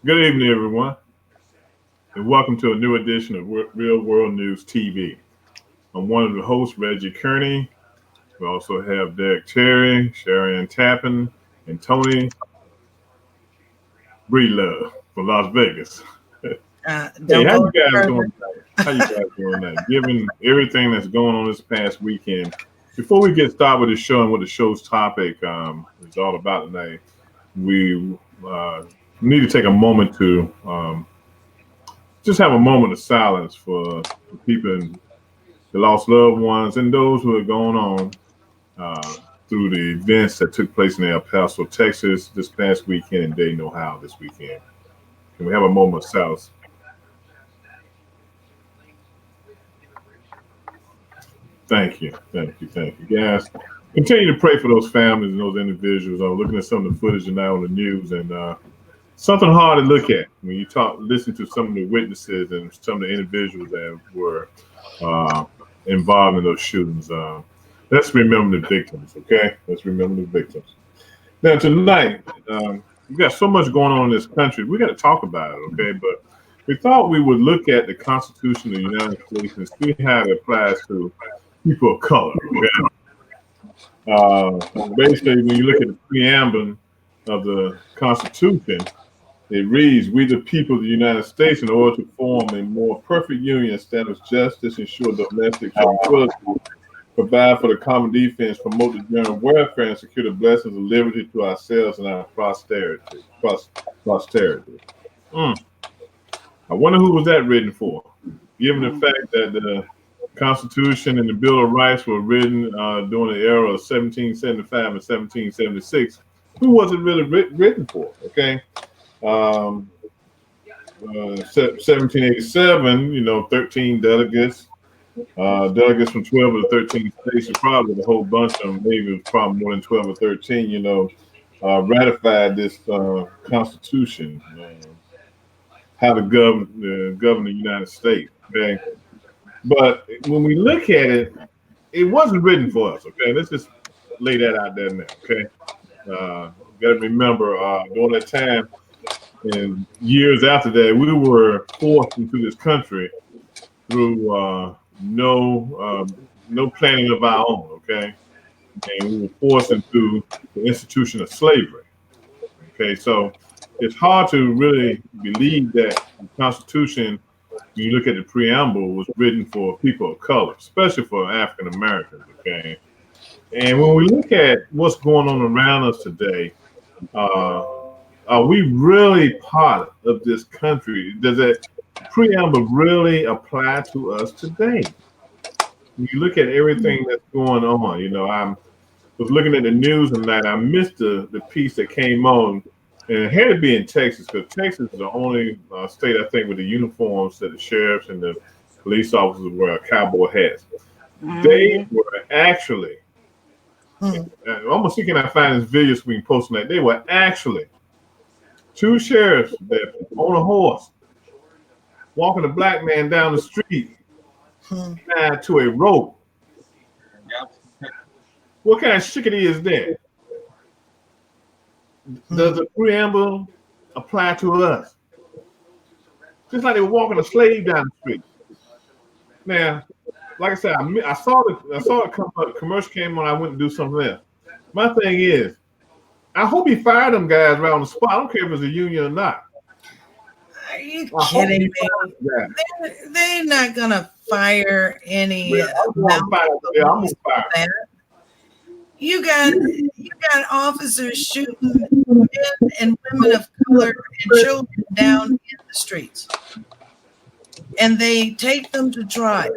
Good evening, everyone, and welcome to a new edition of Real World News TV. I'm one of the hosts, Reggie Kearney. We also have Derek Terry, Sharon Tappan, and Tony Breedlove from Las Vegas. Hey, Don't how go you any guys further. doing tonight? How you guys doing tonight? Given everything that's going on this past weekend, before we get started with the show and what the show's topic is all about tonight, we need to take a moment to just have a moment of silence for the people that lost loved ones and those who are going on uh, through the events that took place in El Paso, Texas this past weekend and Dayton, Ohio this weekend. Can we have a moment of silence? Thank you, thank you, thank you, guys. Continue to pray for those families and those individuals. I was looking at some of the footage now on the news, and something hard to look at when you listen to some of the witnesses and some of the individuals that were uh, involved in those shootings. Let's remember the victims, okay? Let's remember the victims. Now, tonight, we've got so much going on in this country. We got to talk about it, okay? But we thought we would look at the Constitution of the United States and see how it applies to people of color, okay? Basically, when you look at the preamble of the Constitution, it reads, "We the people of the United States, in order to form a more perfect union, establish justice, ensure domestic tranquility, provide for the common defense, promote the general welfare, and secure the blessings of liberty to ourselves and our posterity." Posterity. Mm. I wonder who was that written for? Given the fact that the Constitution and the Bill of Rights were written during the era of 1775 and 1776, who was it really written for? Okay. 1787, 13 delegates. Delegates from 12 of the 13 states, or probably a whole bunch of them, maybe it was probably more than 12 or 13, ratified this Constitution, how to govern the United States. Okay. But when we look at it, it wasn't written for us. Okay. Let's just lay that out there now. Okay. Got to remember during that time, and years after that, we were forced into this country through no planning of our own, okay? And we were forced into the institution of slavery, okay? So it's hard to really believe that the Constitution, when you look at the preamble, was written for people of color, especially for African Americans, okay? And when we look at what's going on around us today, uh, are we really part of this country? Does that preamble really apply to us today? When you look at everything that's going on, I was looking at the news tonight. I missed the piece that came on, and it had to be in Texas because Texas is the only state, I think, with the uniforms that the sheriffs and the police officers wear cowboy hats. They were actually, I'm gonna see can I find this video so we can post tonight. They were actually two sheriffs that on a horse walking a black man down the street tied to a rope. What kind of chickadee is that? Does the preamble apply to us? Just like they were walking a slave down the street. Now, like I said, I saw the commercial came on. I went and do something else. My thing is, I hope he fired them guys right on the spot. I don't care if it's a union or not. Are you kidding me? They're not gonna fire any. I'm gonna fire them. You got officers shooting men and women of color and children down in the streets, and they take them to trial,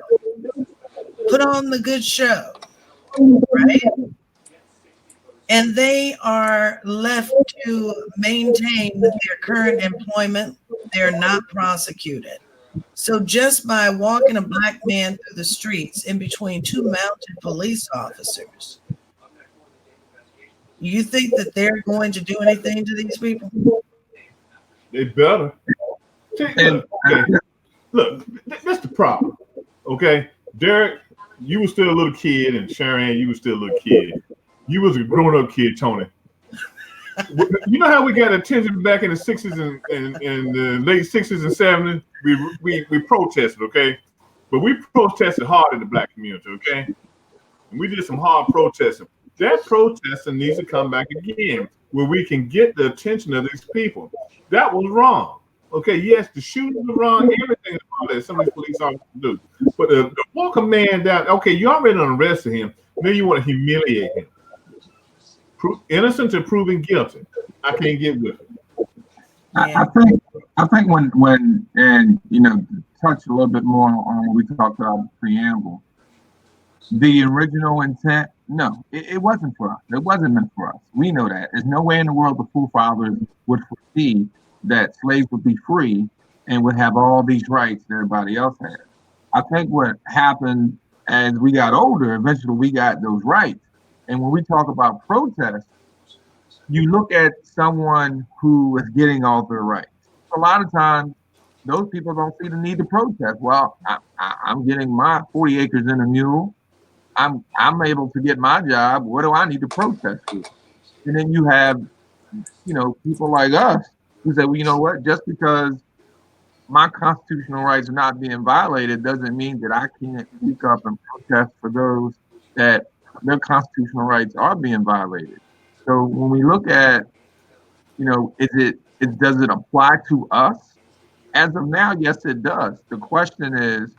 put on the good show, right? And they are left to maintain their current employment. They're not prosecuted. So just by walking a black man through the streets in between two mounted police officers, you think that they're going to do anything to these people? They better. Look, that's the problem. Okay, Derek, you were still a little kid, and Sharon, you were still a little kid. You was a grown-up kid, Tony. You know how we got attention back in the 60s and the late 60s and 70s? We protested, okay? But we protested hard in the black community, okay? And we did some hard protesting. That protesting needs to come back again, where we can get the attention of these people. That was wrong. Okay, yes, the shooting was wrong, everything about that some of these police officers do. But the walk a man down, okay, you already arrested him, then you want to humiliate him. Innocent to proven guilty. I can't get with it. I think when and touch a little bit more on what we talked about in the preamble. The original intent, no, it wasn't for us. It wasn't meant for us. We know that. There's no way in the world the forefathers would foresee that slaves would be free and would have all these rights that everybody else had. I think what happened as we got older, eventually we got those rights. And when we talk about protest, you look at someone who is getting all their rights. A lot of times, those people don't see the need to protest. Well, I'm getting my 40 acres and a mule. I'm able to get my job. What do I need to protest for? And then you have, people like us who say, well, you know what? Just because my constitutional rights are not being violated doesn't mean that I can't speak up and protest for those that their constitutional rights are being violated. So when we look at, does it apply to us? As of now, yes, it does. The question is,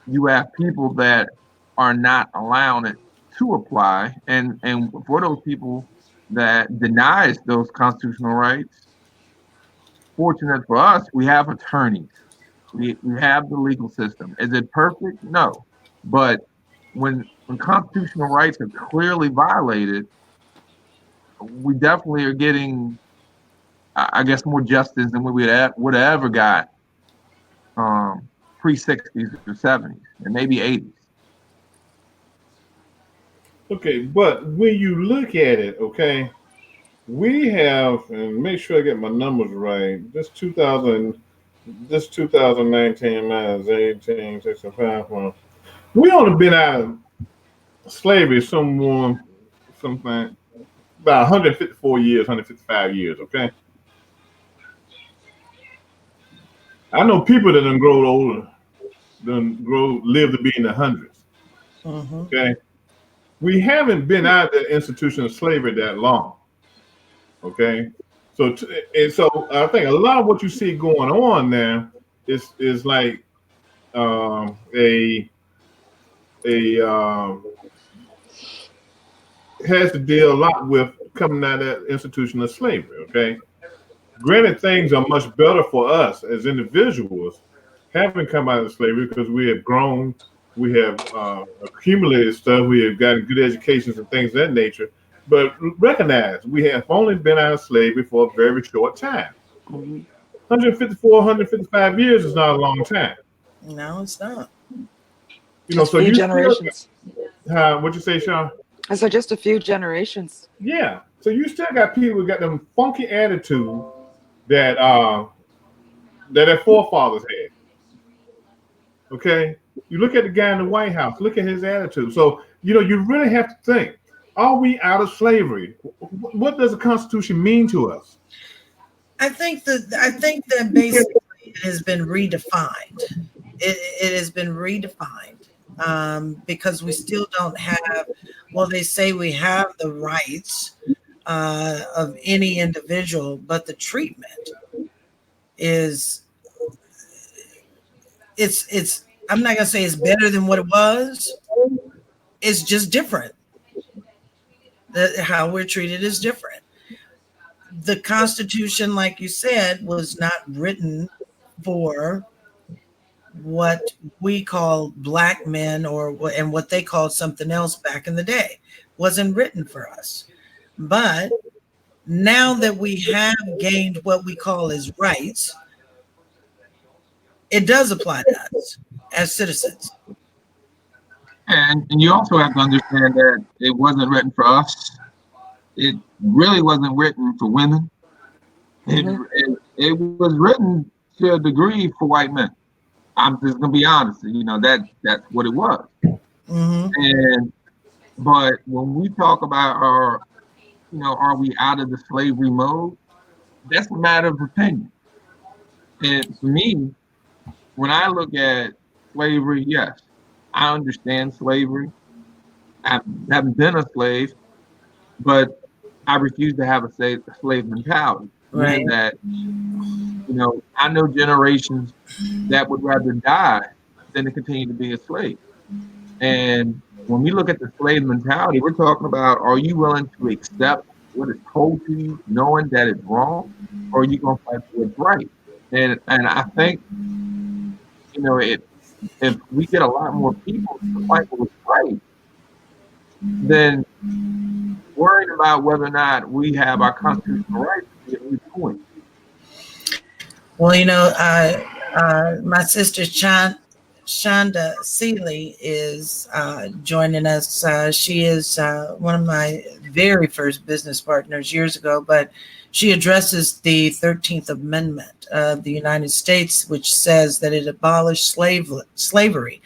you have people that are not allowing it to apply, and for those people that denies those constitutional rights, fortunate for us, we have attorneys. We have the legal system. Is it perfect? No. But when constitutional rights are clearly violated, we definitely are getting, I guess, more justice than we would have ever got pre-60s or 70s and maybe 80s. Okay, but when you look at it, okay, we have, and make sure I get my numbers right. This 2019 minus 18, 65. We only been out of slavery something about 154 years, 155 years. Okay, I know people that done grow older, live to be in the hundreds. Mm-hmm. Okay, we haven't been out of the institution of slavery that long. Okay, so I think a lot of what you see going on now is like has to deal a lot with coming out of that institution of slavery. Okay, granted, things are much better for us as individuals having come out of slavery because we have grown, we have accumulated stuff, we have gotten good educations and things of that nature. But recognize we have only been out of slavery for a very short time. 154, 155 years is not a long time. No, it's not. So you generations. What'd you say, Sean? I said just a few generations. Yeah. So you still got people who got them funky attitude that their forefathers had. Okay. You look at the guy in the White House. Look at his attitude. So you really have to think: are we out of slavery? What does the Constitution mean to us? I think that basically it has been redefined. It has been redefined because we still don't have. Well, they say we have the rights of any individual, but the treatment is it's. I'm not gonna say it's better than what it was. It's just different. How we're treated is different. The Constitution, like you said, was not written for what we call black men and what they called something else back in the day. Wasn't written for us. But now that we have gained what we call as rights, it does apply to us as citizens. And you also have to understand that it wasn't written for us. It really wasn't written for women. It was written to a degree for white men. I'm just gonna be honest. That's what it was. Mm-hmm. But when we talk about are we out of the slavery mode? That's a matter of opinion. And for me, when I look at slavery, yes, I understand slavery. I haven't been a slave, but I refuse to have a slave mentality, Right. meaning that, I know generations that would rather die than to continue to be a slave. And when we look at the slave mentality, we're talking about, are you willing to accept what is told to you, knowing that it's wrong, or are you going to fight for what's right? And I think, if we get a lot more people to fight for what's right, then worrying about whether or not we have our constitutional rights is a new point. Well, my sister Shonda Seeley is joining us. She is one of my very first business partners years ago, but she addresses the 13th Amendment of the United States, which says that it abolished slavery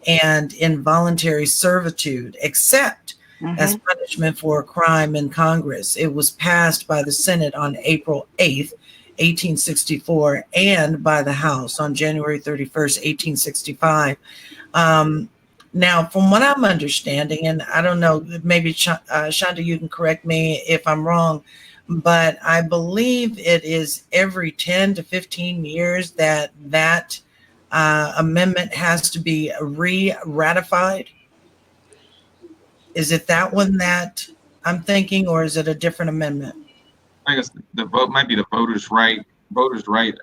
and involuntary servitude, except as punishment for a crime in Congress. It was passed by the Senate on April 8th, 1864, and by the House on January 31st, 1865. Now, from what I'm understanding, and I don't know, maybe Shonda, you can correct me if I'm wrong, but I believe it is every 10 to 15 years that amendment has to be re-ratified. Is it that one that I'm thinking, or is it a different amendment? I guess the vote might be the Voters' Right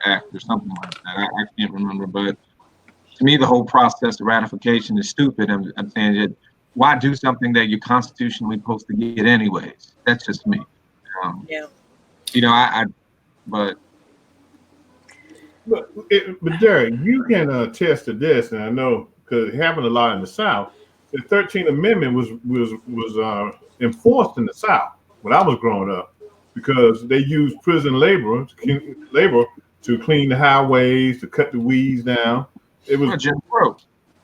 Act or something like that. I can't remember, but to me, the whole process of ratification is stupid. I'm saying that, why do something that you're constitutionally supposed to get anyways? That's just me. Yeah. But Jerry, you can attest to this, and I know because it happened a lot in the South. The 13th Amendment was enforced in the South when I was growing up, because they used prison labor to clean the highways, to cut the weeds down. It was Jim Crow.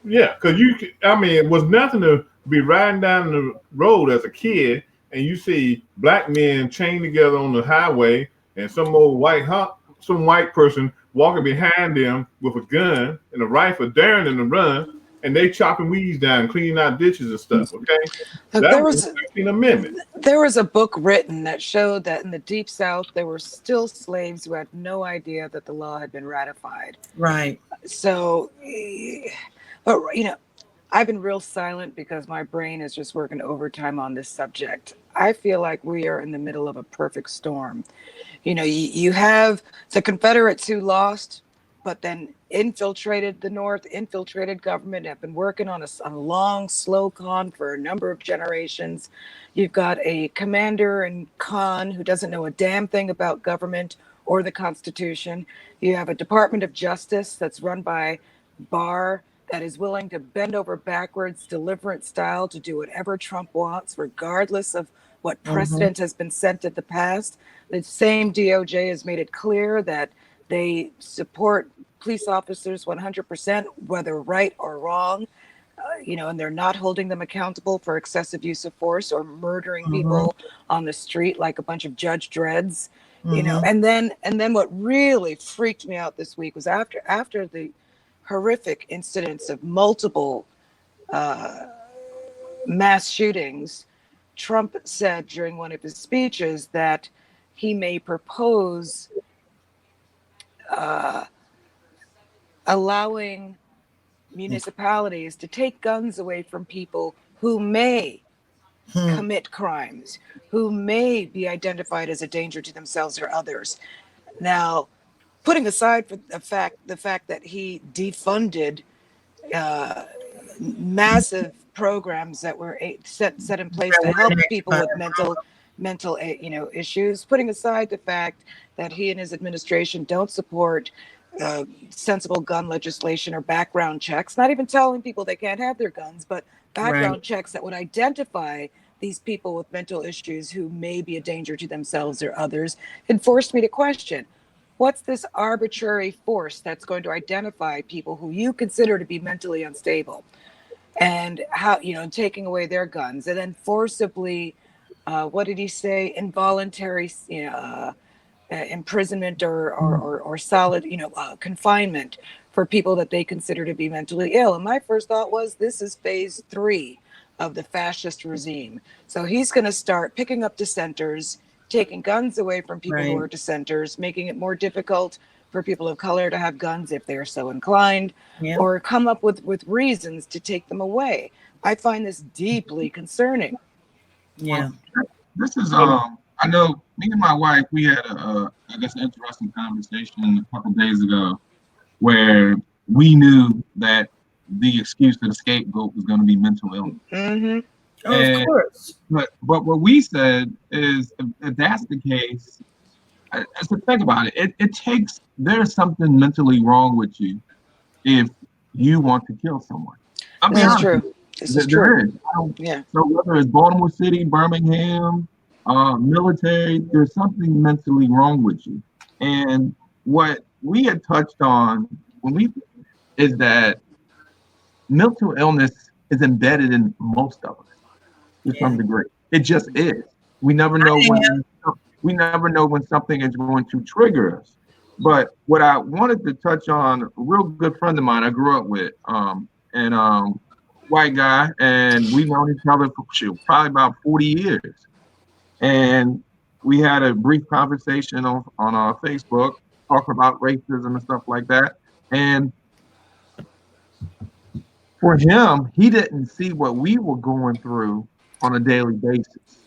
Yeah, because it was nothing to be riding down the road as a kid and you see black men chained together on the highway and some white person walking behind them with a gun and a rifle, daring them to run, and they chopping weeds down, cleaning out ditches and stuff. Okay, that was the 13th Amendment. There was a book written that showed that in the Deep South there were still slaves who had no idea that the law had been ratified. Right. So, but I've been real silent because my brain is just working overtime on this subject. I feel like we are in the middle of a perfect storm. You have the Confederates who lost, but then infiltrated the North, infiltrated government, have been working on a long, slow con for a number of generations. You've got a commander in con who doesn't know a damn thing about government or the Constitution. You have a Department of Justice that's run by Barr that is willing to bend over backwards, deliverance style, to do whatever Trump wants, regardless of what precedent has been set at the past. The same DOJ has made it clear that they support police officers 100%, whether right or wrong, and they're not holding them accountable for excessive use of force or murdering people on the street like a bunch of Judge Dreads. And then what really freaked me out this week was after the horrific incidents of multiple mass shootings, Trump said during one of his speeches that he may propose allowing municipalities to take guns away from people who may commit crimes, who may be identified as a danger to themselves or others. Now, putting aside for the fact that he defunded massive programs that were set in place to help people with mental issues, putting aside the fact that he and his administration don't support sensible gun legislation or background checks, not even telling people they can't have their guns, but background checks that would identify these people with mental issues who may be a danger to themselves or others, it forced me to question, what's this arbitrary force that's going to identify people who you consider to be mentally unstable, and how, taking away their guns and then forcibly what did he say? Involuntary, imprisonment or solid, confinement for people that they consider to be mentally ill. And my first thought was, this is phase 3 of the fascist regime. So he's going to start picking up dissenters, taking guns away from people who are dissenters, making it more difficult for people of color to have guns if they're so inclined, or come up with reasons to take them away. I find this deeply concerning. Yeah. Well, this is I know me and my wife, we had I guess an interesting conversation a couple days ago where we knew that the excuse to the scapegoat was going to be mental illness. Mm-hmm. Oh, of course. But what we said is, if that's the case, so think about it. It takes, there's something mentally wrong with you if you want to kill someone. This is true. This is true. Yeah. So whether it's Baltimore City, Birmingham, military, there's something mentally wrong with you. And what we had touched on is that mental illness is embedded in most of us to some degree. It just is. We never know when something is going to trigger us. But what I wanted to touch on, a real good friend of mine I grew up with, and white guy, and we've known each other for probably about 40 years. And we had a brief conversation on our Facebook talking about racism and stuff like that. And for him, he didn't see what we were going through on a daily basis,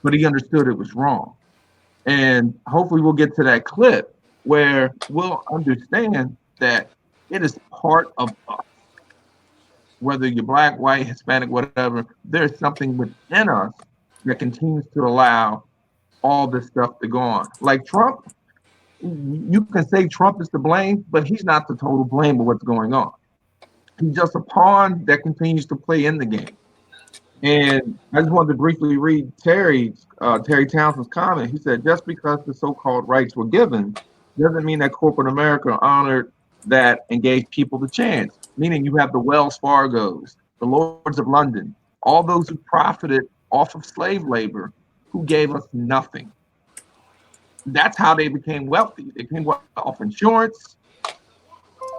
but he understood it was wrong. And hopefully we'll get to that clip where we'll understand that it is part of us. Whether you're black, white, Hispanic, whatever, there's something within us that continues to allow all this stuff to go on. Like Trump, you can say Trump is to blame, but he's not the total blame of what's going on. He's just a pawn that continues to play in the game. And I just wanted to briefly read Terry Townsend's comment. He said, just because the so-called rights were given doesn't mean that corporate America honored that and gave people the chance. Meaning you have the Wells Fargos, the Lords of London, all those who profited off of slave labor, who gave us nothing. That's how they became wealthy. They became off insurance,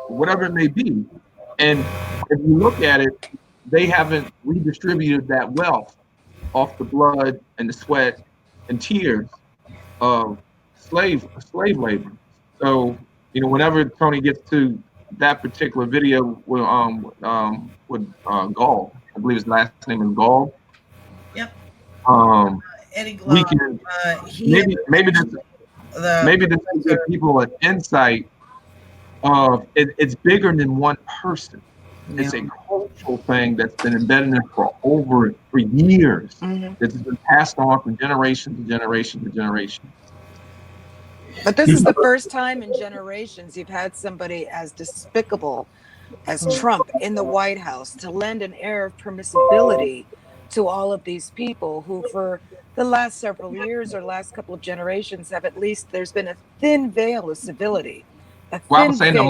whatever it may be. And if you look at it, they haven't redistributed that wealth off the blood and the sweat and tears of slave labor. So, whenever Tony gets to that particular video with Gall, I believe his last name is Gall. Yep. Eddie Gall. We can maybe this will give people an insight of it's bigger than one person. Yeah. It's a cultural thing that's been embedded in for years. Mm-hmm. That's been passed on from generation to generation to generation. But this is the first time in generations you've had somebody as despicable as Trump in the White House to lend an air of permissibility to all of these people who, for the last several years or last couple of generations, there's been a thin veil of civility. Well, I would say the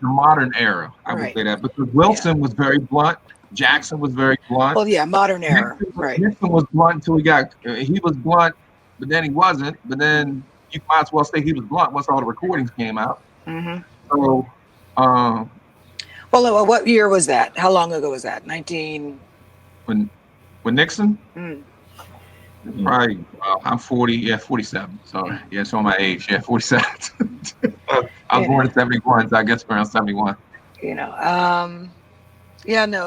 modern era. I would say that because Wilson was very blunt. Jackson was very blunt. Well, yeah, modern era. Nixon was blunt until he was blunt, but then he wasn't. But then you might as well say he was blunt once all the recordings came out. Mm-hmm. So, well, what year was that? How long ago was that? 19. When Nixon? Probably, I'm 40, 47. So, it's on my age. 47. I was born in 71, so I guess around 71. It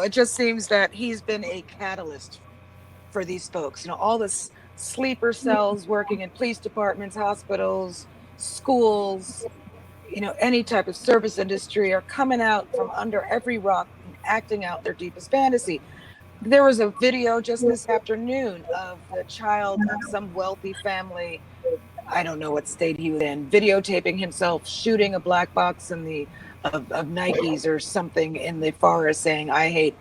just seems that he's been a catalyst for these folks. All this sleeper cells working in police departments, hospitals, schools, any type of service industry are coming out from under every rock and acting out their deepest fantasy. There was a video just this afternoon of the child of some wealthy family, I don't know what state he was in, videotaping himself shooting a black box of Nikes or something in the forest saying, I hate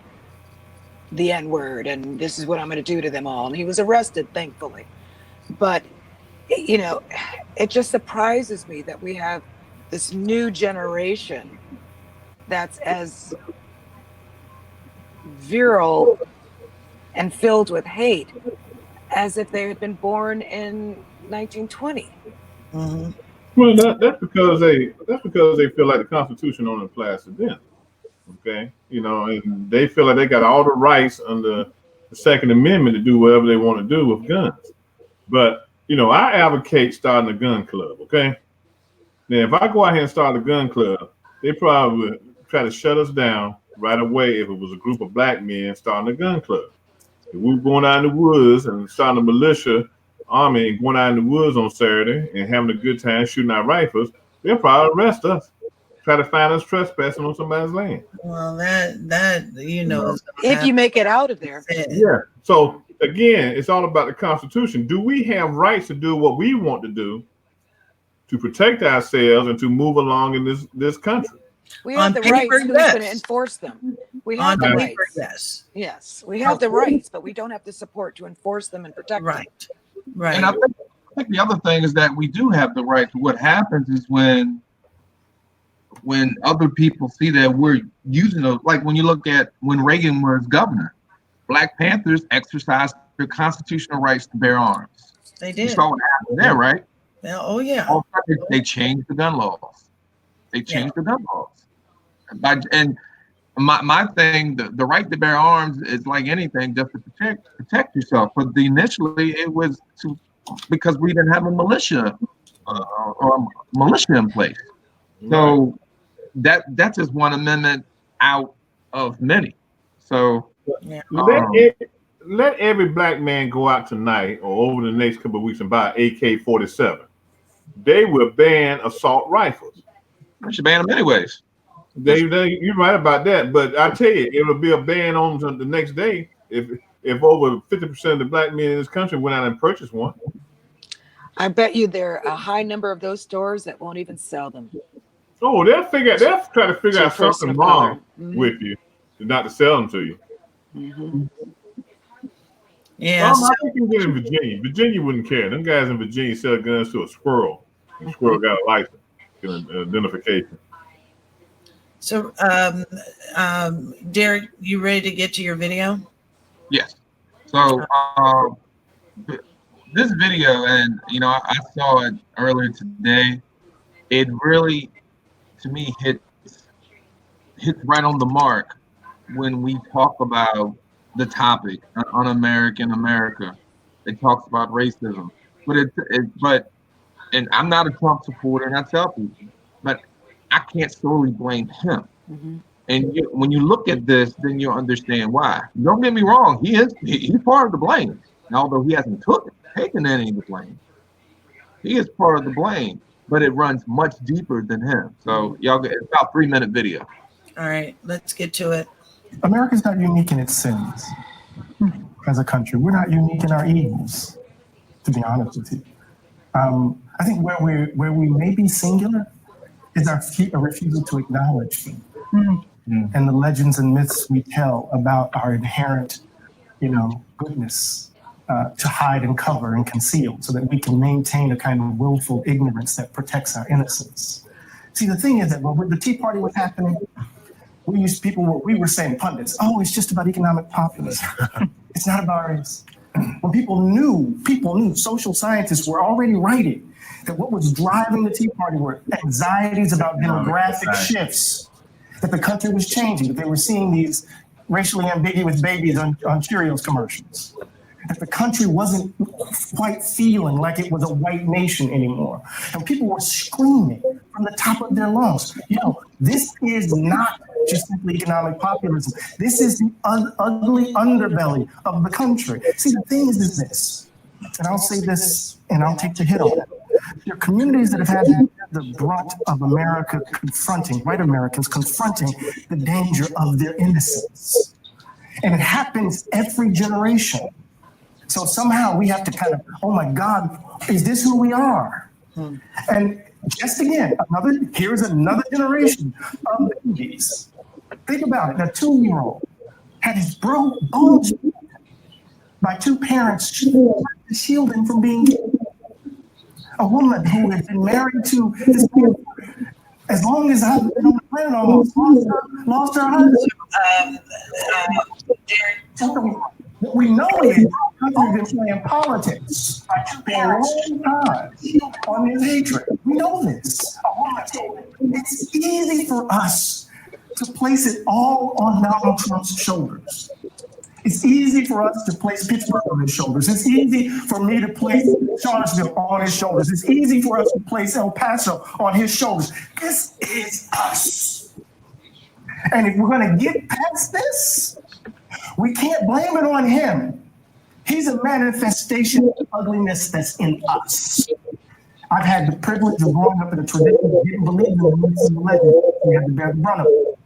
the N-word and this is what I'm going to do to them all. And he was arrested, thankfully. But, it just surprises me that we have this new generation that's as virile and filled with hate as if they had been born in 1920. Mhm. Well, that's because they feel like the Constitution only applies to them. Okay, and they feel like they got all the rights under the Second Amendment to do whatever they want to do with guns. But I advocate starting a gun club. Okay, now if I go out here and start a gun club, they probably would try to shut us down right away if it was a group of black men starting a gun club. If we were going out in the woods and starting a militia army and going out in the woods on Saturday and having a good time shooting our rifles, they'll probably arrest us, try to find us trespassing on somebody's land. Well, that is If you make it out of there. Yeah. So again, it's all about the Constitution. Do we have rights to do what we want to do to protect ourselves and to move along in this country? We have the rights. Who's going to enforce them? We have the rights. Yes, we have the rights, but we don't have the support to enforce them and protect them. Right. And I think the other thing is that we do have the rights. What happens is when other people see that we're using those, like when you look at when Reagan was governor, Black Panthers exercised their constitutional rights to bear arms. They did. You saw what happened there, right? Yeah, oh yeah. They changed the gun laws. They changed the gun laws. And my thing, the right to bear arms is like anything, just to protect yourself. But initially, it was because we didn't have a militia or militia in place. So that's just one amendment out of many. So let every black man go out tonight or over the next couple of weeks and buy AK-47. They will ban assault rifles. We should ban them anyways. You're right about that, but I tell you, it will be a ban on the next day if over 50% of the black men in this country went out and purchased one. I bet you there are a high number of those stores that won't even sell them. Oh, they'll try to figure out something wrong with you, not to sell them to you. Mm-hmm. Yeah, I think you can get in Virginia. Virginia wouldn't care. Them guys in Virginia sell guns to a squirrel. The squirrel got a license, identification. So, Derek, you ready to get to your video? Yes. So this video, and I saw it earlier today. It really, to me, hits right on the mark when we talk about the topic, Un-American America. It talks about racism, but and I'm not a Trump supporter, and I tell people, but I can't solely blame him. Mm-hmm. And when you look at this, then you'll understand why. Don't get me wrong; he's part of the blame. And although he hasn't taken any of the blame, he is part of the blame. But it runs much deeper than him. So y'all get about 3-minute video. All right, let's get to it. America's not unique in its sins as a country. We're not unique in our evils, to be honest with you. I think where we may be singular is our refusal to acknowledge them and the legends and myths we tell about our inherent, goodness to hide and cover and conceal so that we can maintain a kind of willful ignorance that protects our innocence. See, the thing is that when the Tea Party was happening, we were saying, pundits, oh, it's just about economic populism. It's not about race. When people knew, social scientists were already writing that what was driving the Tea Party were anxieties about demographic shifts, that the country was changing, that they were seeing these racially ambiguous babies on Cheerios commercials, that the country wasn't quite feeling like it was a white nation anymore. And people were screaming from the top of their lungs, this is not just simply economic populism. This is the ugly underbelly of the country. See, the thing is this, and I'll say this, and I'll take the hit on it. There are communities that have had the brunt of America white Americans confronting the danger of their innocence. And it happens every generation. So somehow we have to kind of, oh my God, is this who we are? And just again, here's another generation of babies. Think about it, a 2-year-old had his bones by 2 parents to shield him from being killed. A woman who had been married to this man as long as I've been on the planet almost, lost her husband. We know it is country been playing politics by two parents on this hatred. We know this. It's easy for us to place it all on Donald Trump's shoulders. It's easy for us to place Pittsburgh on his shoulders. It's easy for me to place Charlottesville on his shoulders. It's easy for us to place El Paso on his shoulders. This is us. And if we're going to get past this, we can't blame it on him. He's a manifestation of the ugliness that's in us. I've had the privilege of growing up in a tradition that didn't believe in the myths and the legends. We had to bear the brunt of it.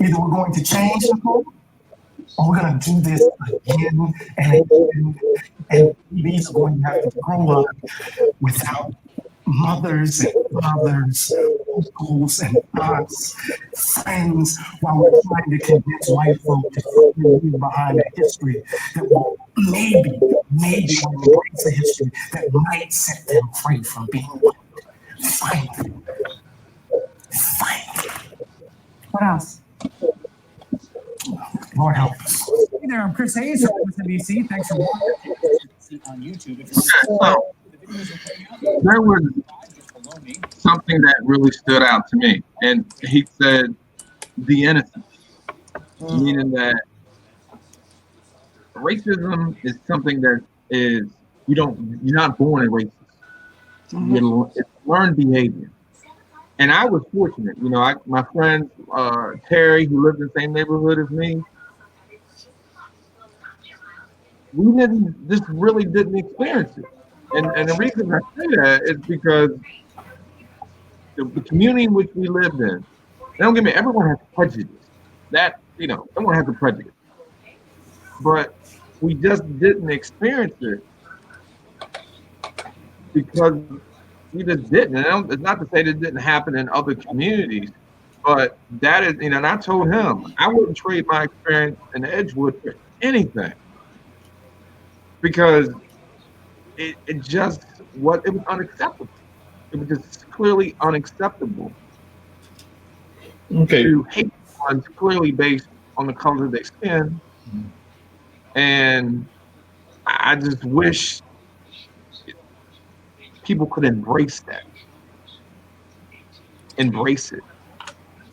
Either we're going to change the whole, or we're going to do this again and again. And babies are going to have to grow up without mothers and fathers, uncles and aunts, friends, while we're trying to convince white folk to leave behind a history that will maybe embrace a history that might set them free from being white. Finally. What else? Lord help us. Hey there, I'm Chris Hayes from MSNBC. Thanks for watching on YouTube. So, there was something that really stood out to me, and he said the innocent, meaning that racism is something that is you're not born a racist. It's learned behavior. And I was fortunate, my friend Terry, who lived in the same neighborhood as me, we really didn't experience it. And the reason I say that is because the community in which we lived in, don't get me, everyone has prejudice. Everyone has a prejudice. But we just didn't experience it because we just didn't. And it's not to say that it didn't happen in other communities, but that is, and I told him I wouldn't trade my experience in Edgewood for anything because it was unacceptable. It was just clearly unacceptable to hate someone clearly based on the color of their skin. And I just wish people could embrace that. Embrace it.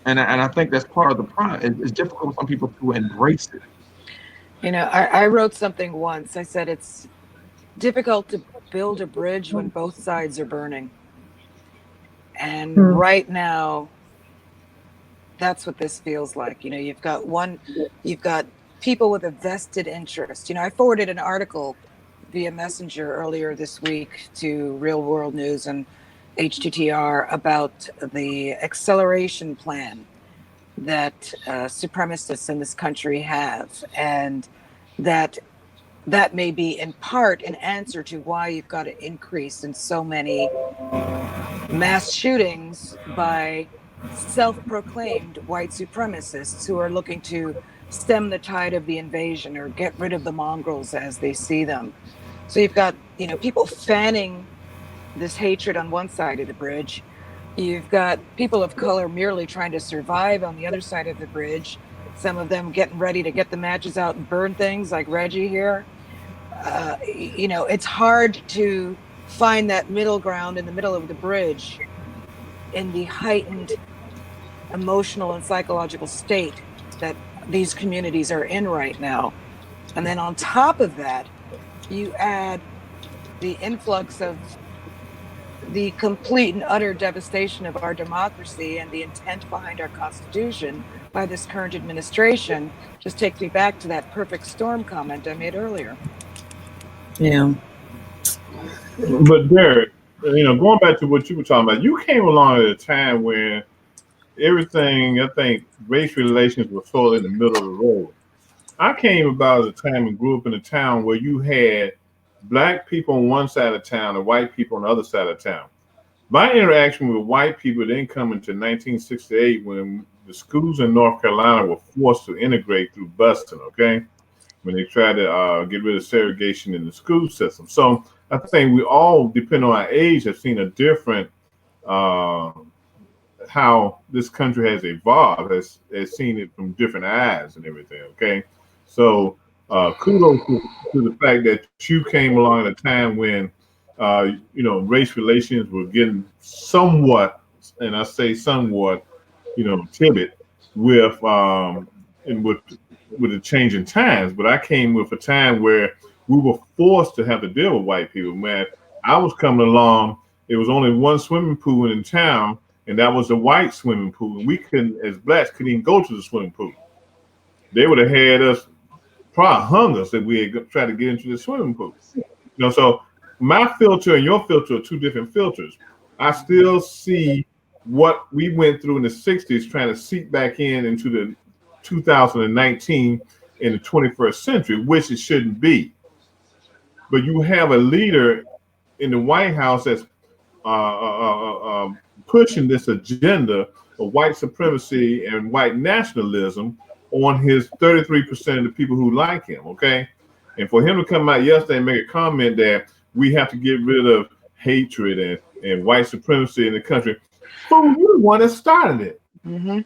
And I think that's part of the problem. It's difficult for some people to embrace it. I wrote something once. I said it's difficult to build a bridge when both sides are burning. And right now, that's what this feels like. You've got people with a vested interest. I forwarded an article via Messenger earlier this week to Real World News and HTTR about the acceleration plan that supremacists in this country have, and that may be in part an answer to why you've got an increase in so many mass shootings by self-proclaimed white supremacists who are looking to stem the tide of the invasion or get rid of the mongrels as they see them. So you've got, people fanning this hatred on one side of the bridge. You've got people of color merely trying to survive on the other side of the bridge. Some of them getting ready to get the matches out and burn things like Reggie here. It's hard to find that middle ground in the middle of the bridge in the heightened emotional and psychological state that these communities are in right now. And then on top of that, you add the influx of the complete and utter devastation of our democracy and the intent behind our Constitution by this current administration. Just takes me back to that perfect storm comment I made earlier. Yeah. But Derek, going back to what you were talking about, you came along at a time when everything, I think, race relations were sort of in the middle of the road. I came about at a time and grew up in a town where you had black people on one side of town and white people on the other side of town. My interaction with white people didn't come until 1968 when the schools in North Carolina were forced to integrate through busing, okay? When they tried to get rid of segregation in the school system. So I think we all, depending on our age, have seen a different how this country has evolved, has seen it from different eyes and everything, okay? So kudos to the fact that you came along at a time when, race relations were getting somewhat, and I say somewhat, timid with and with the changing times. But I came with a time where we were forced to have to deal with white people. Man, I was coming along. There was only one swimming pool in town, and that was the white swimming pool. And we couldn't, as blacks, couldn't even go to the swimming pool. They would have had us, probably hung us if we had tried to get into the swimming pool. So my filter and your filter are two different filters. I still see what we went through in the 60s trying to seep back into the 2019 in the 21st century, which it shouldn't be. But you have a leader in the White House that's pushing this agenda of white supremacy and white nationalism on his 33% of the people who like him, okay? And for him to come out yesterday and make a comment that we have to get rid of hatred and white supremacy in the country, fool, you the one that started it. Mm-hmm.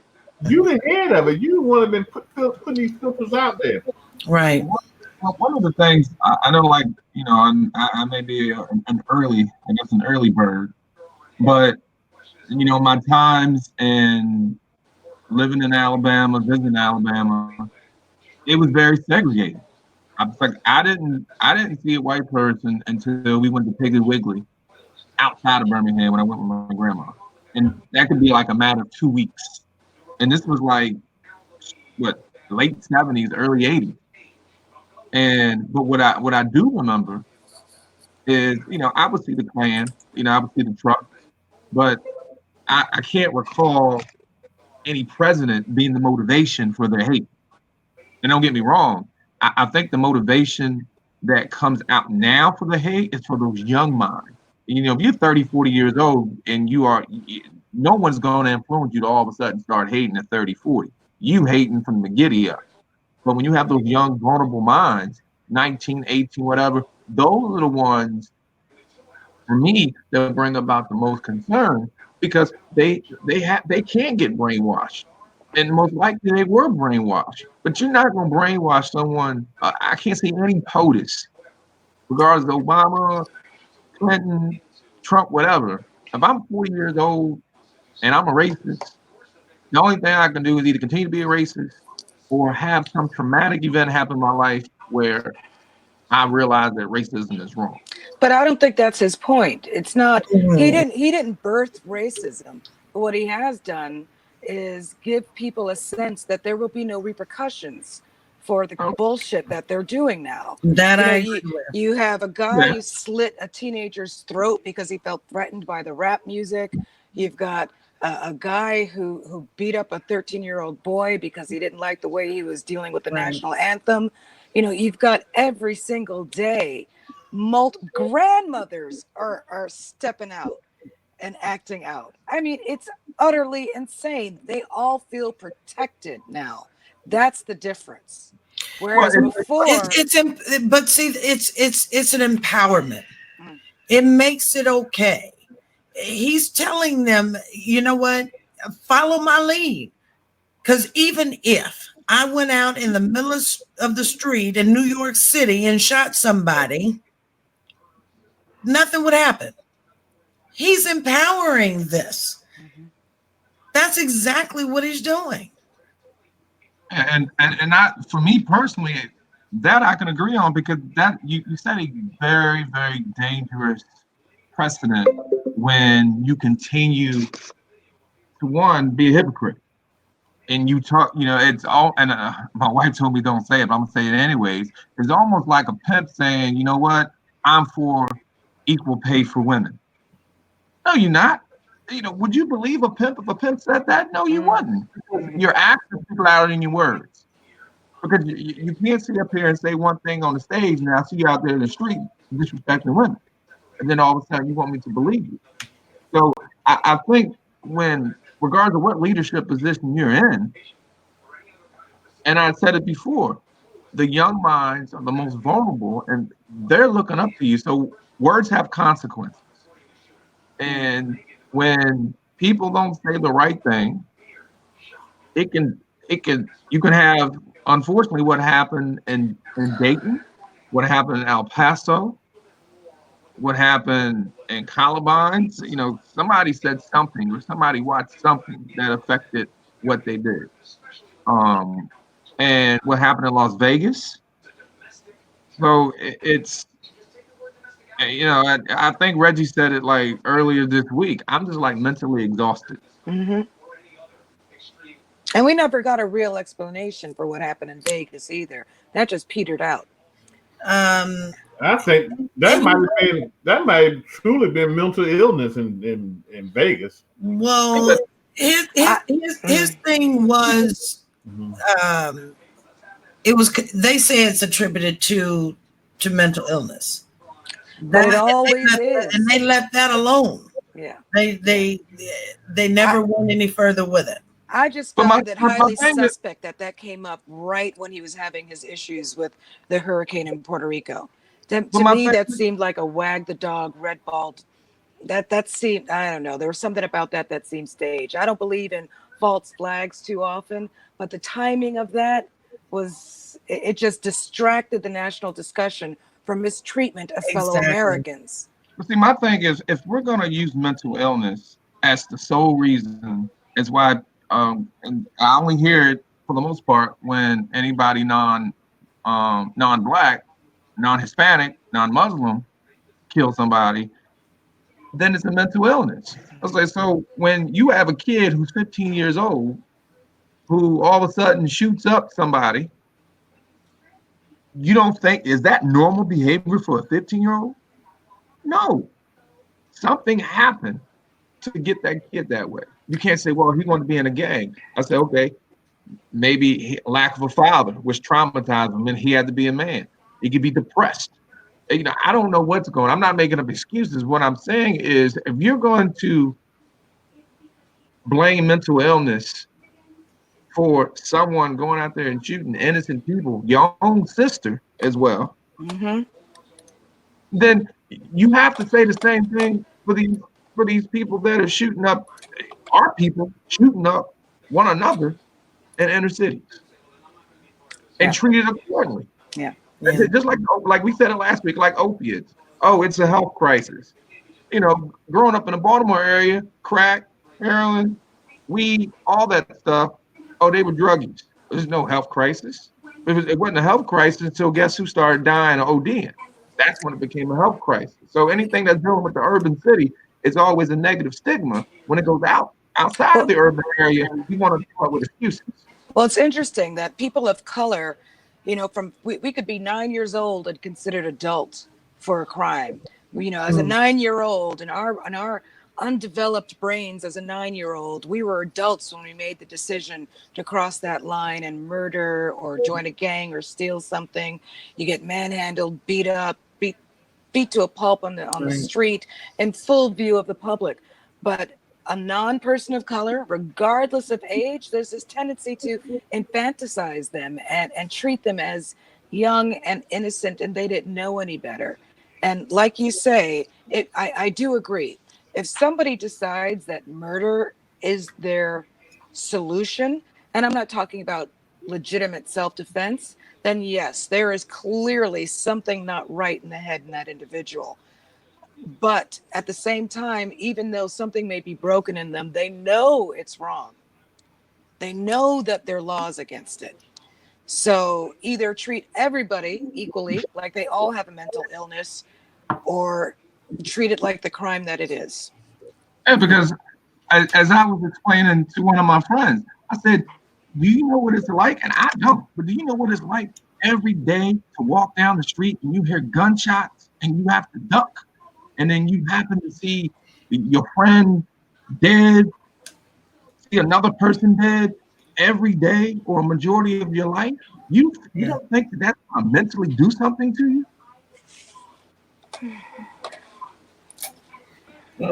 You the head of it. You the one that been putting these filters out there. Right. One of the things I know, like, I may be an early bird, but my times in living in Alabama, visiting Alabama, it was very segregated. I was like, I didn't see a white person until we went to Piggly Wiggly outside of Birmingham when I went with my grandma, and that could be like a matter of 2 weeks. And this was like late 70s, early 80s. But what I do remember is, I would see the Klan, I would see the truck, but I can't recall any president being the motivation for their hate. And don't get me wrong, I think the motivation that comes out now for the hate is for those young minds. If you're 30, 40 years old and no one's going to influence you to all of a sudden start hating at 30, 40. You hating from the giddy up. But when you have those young, vulnerable minds, 19, 18, whatever, those are the ones, for me, that bring about the most concern, because they can't get brainwashed. And most likely they were brainwashed. But you're not going to brainwash someone. I can't see any POTUS, regardless of Obama, Clinton, Trump, whatever. If I'm 40 years old and I'm a racist, the only thing I can do is either continue to be a racist or have some traumatic event happen in my life where I realize that racism is wrong. But I don't think that's his point. It's not, Mhm. he didn't birth racism. But what he has done is give people a sense that there will be no repercussions for the bullshit that they're doing now. You have a guy who slit a teenager's throat because he felt threatened by the rap music. You've got a guy who beat up a 13-year-old boy because he didn't like the way he was dealing with the national anthem. You've got every single day, grandmothers are stepping out and acting out. I mean, it's utterly insane. They all feel protected now. That's the difference. Whereas before, it's an empowerment. It makes it okay. He's telling them, you know what? Follow my lead. Because even if I went out in the middle of the street in New York City and shot somebody, nothing would happen. He's empowering this. That's exactly what he's doing. And for me personally, that I can agree on, because that you set a very, very dangerous precedent when you continue to, one, be a hypocrite. And you talk, it's all, and my wife told me don't say it, but I'm gonna say it anyways. It's almost like a pimp saying, you know what, I'm for equal pay for women. No, you're not. Would you believe a pimp if a pimp said that? No, you wouldn't. Your actions speak louder than your words. Because you can't sit up here and say one thing on the stage, and I see you out there in the street disrespecting women, and then all of a sudden you want me to believe you. So I think regardless of what leadership position you're in, and I said it before, the young minds are the most vulnerable, and they're looking up to you. So words have consequences. And when people don't say the right thing, you can have unfortunately, what happened in Dayton, what happened in El Paso, what happened in Columbine, somebody said something or somebody watched something that affected what they did. And what happened in Las Vegas. So it's, I think Reggie said it like earlier this week. I'm just like mentally exhausted. Mm-hmm. And we never got a real explanation for what happened in Vegas either. That just petered out. I think that might have truly been mental illness in Vegas. Well, his thing was, it was. They say it's attributed to mental illness, but it always is, and they left that alone. Yeah, they never went any further with it. I just found it highly suspect that came up right when he was having his issues with the hurricane in Puerto Rico. To me, that seemed like a wag the dog, red balled. That seemed, I don't know. There was something about that seemed staged. I don't believe in false flags too often, but the timing of that it just distracted the national discussion from mistreatment of fellow Americans. But see, my thing is, if we're going to use mental illness as the sole reason, is why, and I only hear it for the most part when anybody non-Black, non-Hispanic, non-Muslim kills somebody, then it's a mental illness. I was like, so when you have a kid who's 15 years old, who all of a sudden shoots up somebody, you don't think, is that normal behavior for a 15-year-old? No. Something happened to get that kid that way. You can't say, well, he wanted to be in a gang. I say, okay, maybe lack of a father was traumatized him and he had to be a man. He could be depressed. I don't know what's going on. I'm not making up excuses. What I'm saying is, if you're going to blame mental illness for someone going out there and shooting innocent people, your own sister as well, then you have to say the same thing for these people that are shooting up our people, shooting up one another in inner cities, and treated accordingly. Yeah. Just like we said it last week, like opiates. Oh, it's a health crisis. Growing up in the Baltimore area, crack, heroin, weed, all that stuff. Oh, they were druggies. There's no health crisis. It wasn't a health crisis until guess who started dying or ODing. That's when it became a health crisis. So anything that's dealing with the urban city is always a negative stigma. When it goes outside the urban area, you want to come up with excuses. Well, it's interesting that people of color, we could be 9 years old and considered adult for a crime. As a 9-year-old, in our undeveloped brains as a 9-year-old, we were adults when we made the decision to cross that line and murder or join a gang or steal something. You get manhandled, beat up, beat to a pulp on the street in full view of the public. But a non-person of color, regardless of age, there's this tendency to infantilize them and treat them as young and innocent, and they didn't know any better. And like you say, I do agree. If somebody decides that murder is their solution, and I'm not talking about legitimate self-defense, then yes, there is clearly something not right in the head in that individual. But at the same time, even though something may be broken in them, they know it's wrong. They know that there are laws against it. So either treat everybody equally, like they all have a mental illness, or treat it like the crime that it is. Yeah, because as I was explaining to one of my friends, I said, do you know what it's like? And I don't, but do you know what it's like every day to walk down the street and you hear gunshots and you have to duck? And then you happen to see your friend dead, see another person dead every day or a majority of your life. You don't think that's going to mentally do something to you?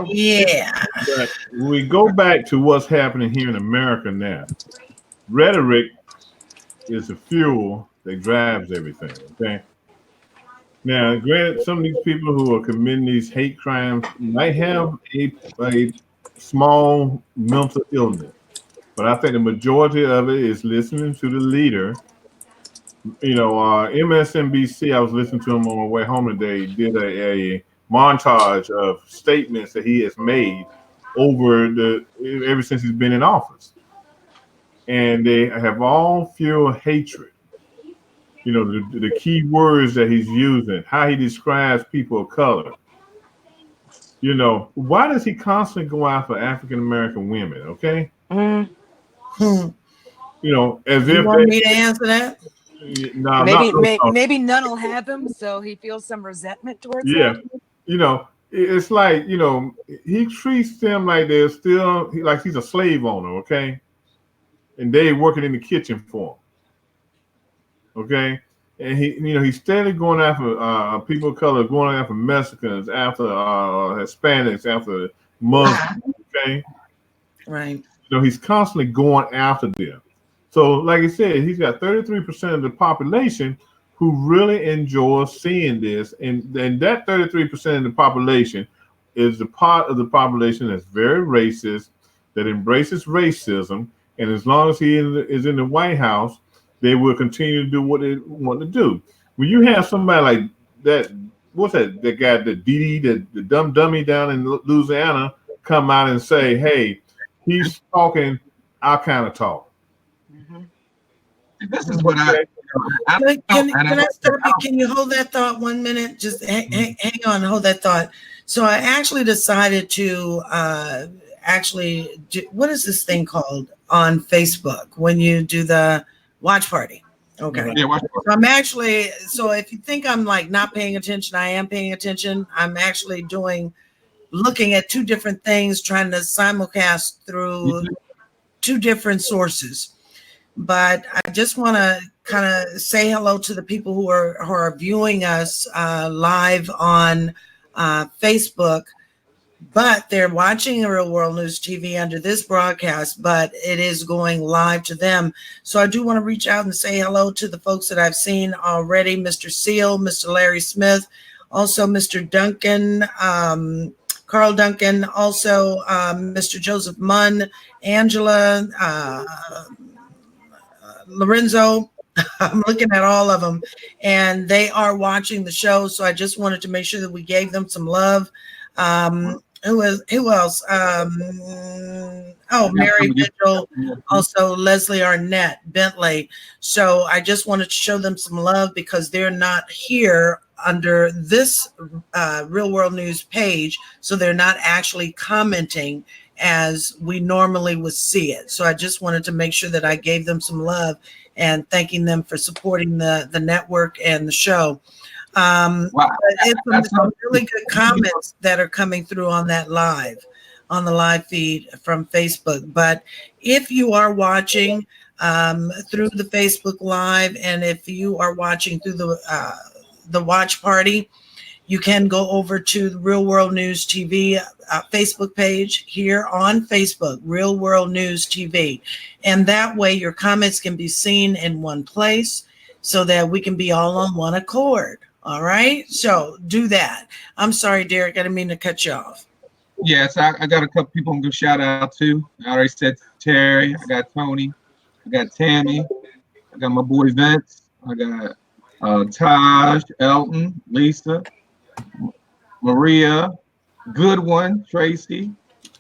Yeah. But when we go back to what's happening here in America now, rhetoric is the fuel that drives everything, okay? Now, granted, some of these people who are committing these hate crimes might have a small mental illness, but I think the majority of it is listening to the leader MSNBC, I was listening to him on my way home today, did a montage of statements that he has made ever since he's been in office. And they have all fueled hatred. The key words that he's using, how he describes people of color. Why does he constantly go after African American women? Okay. Hmm. As You if want me to answer that? No, Maybe none will have him, so he feels some resentment towards yeah. that. It's like he treats them like they're still like he's a slave owner, okay, and they working in the kitchen for him, okay, and he's steadily going after people of color, going after Mexicans, after Hispanics, after Muslims, okay, Right. he's constantly going after them. So, like I said, he's got 33% of the population who really enjoys seeing this, and that 33% of the population is the part of the population that's very racist, that embraces racism, and as long as he is in the White House, they will continue to do what they want to do. When you have somebody like that, what's that? That guy, the Didi, the dumb dummy down in Louisiana, come out and say, "Hey, he's talking our kind of talk." This is what I Can I stop you? Can you hold that thought 1 minute? Just hang on, hold that thought. So I actually decided to what is this thing called on Facebook when you do the watch party? Okay. Yeah, watch party. So if you think I'm like not paying attention, I am paying attention. I'm actually looking at two different things, trying to simulcast through two different sources. But I just want to kind of say hello to the people who are viewing us live on Facebook, but they're watching Real World News TV under this broadcast, but it is going live to them. So I do want to reach out and say hello to the folks that I've seen already, Mr. Seal, Mr. Larry Smith, also Mr. Duncan, Carl Duncan, also Mr. Joseph Munn, Angela, Lorenzo. I'm looking at all of them, and they are watching the show. So I just wanted to make sure that we gave them some love. Who else? Mary Mitchell, also Leslie Arnett, Bentley. So I just wanted to show them some love because they're not here under this Real World News page, so they're not actually commenting as we normally would see it. So I just wanted to make sure that I gave them some love and thanking them for supporting the network and the show. Wow. It's some really good comments that are coming through on the live feed from Facebook. But if you are watching through the Facebook Live, and if you are watching through the watch party, you can go over to the Real World News TV Facebook page here on Facebook, Real World News TV. And that way your comments can be seen in one place so that we can be all on one accord. All right. So do that. I'm sorry, Derek. I didn't mean to cut you off. Yes, I got a couple people I'm going to shout out to. I already said Terry. I got Tony. I got Tammy. I got my boy Vince. I got Taj, Elton, Lisa, Maria, Goodwin, Tracy.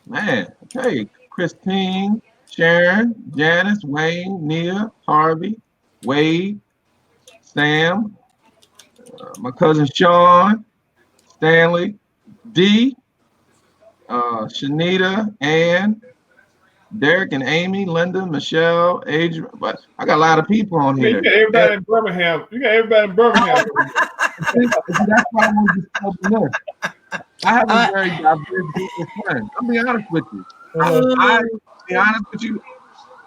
Man, okay. Christine, Sharon, Janice, Wayne, Nia, Harvey, Wade, Sam, my cousin Sean, Stanley, D, Shanita, Ann, Derek and Amy, Linda, Michelle, Adrian. But I got a lot of people on here. You got everybody in Birmingham. That's why I want to tell you this. I have a very diverse group of friends. I'll be honest with you.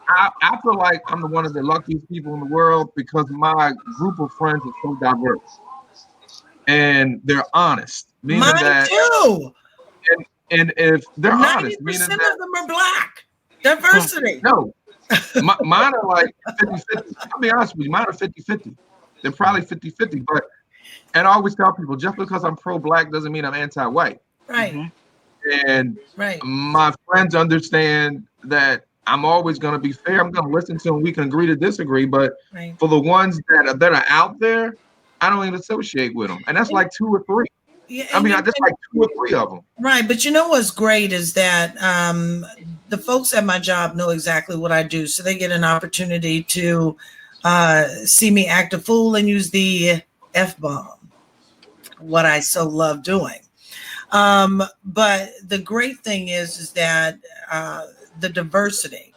I feel like I'm one of the luckiest people in the world because my group of friends is so diverse. And they're honest. Meaning Mine that, too. And if they're honest, meaning 90% that of them are Black. Diversity. No. Mine are like 50-50. I'll be honest with you, mine are 50-50. They're probably 50-50. And I always tell people, just because I'm pro-Black doesn't mean I'm anti-white. Right. And my friends understand that I'm always going to be fair. I'm going to listen to them. We can agree to disagree, but Right. for the ones that are out there, I don't even associate with them, and that's like 2 or 3. Yeah, I and mean, that's like 2 or 3 of them. right. But you know what's great is that the folks at my job know exactly what I do, so they get an opportunity to see me act a fool and use the F-bomb, what I so love doing. But the great thing is that the diversity.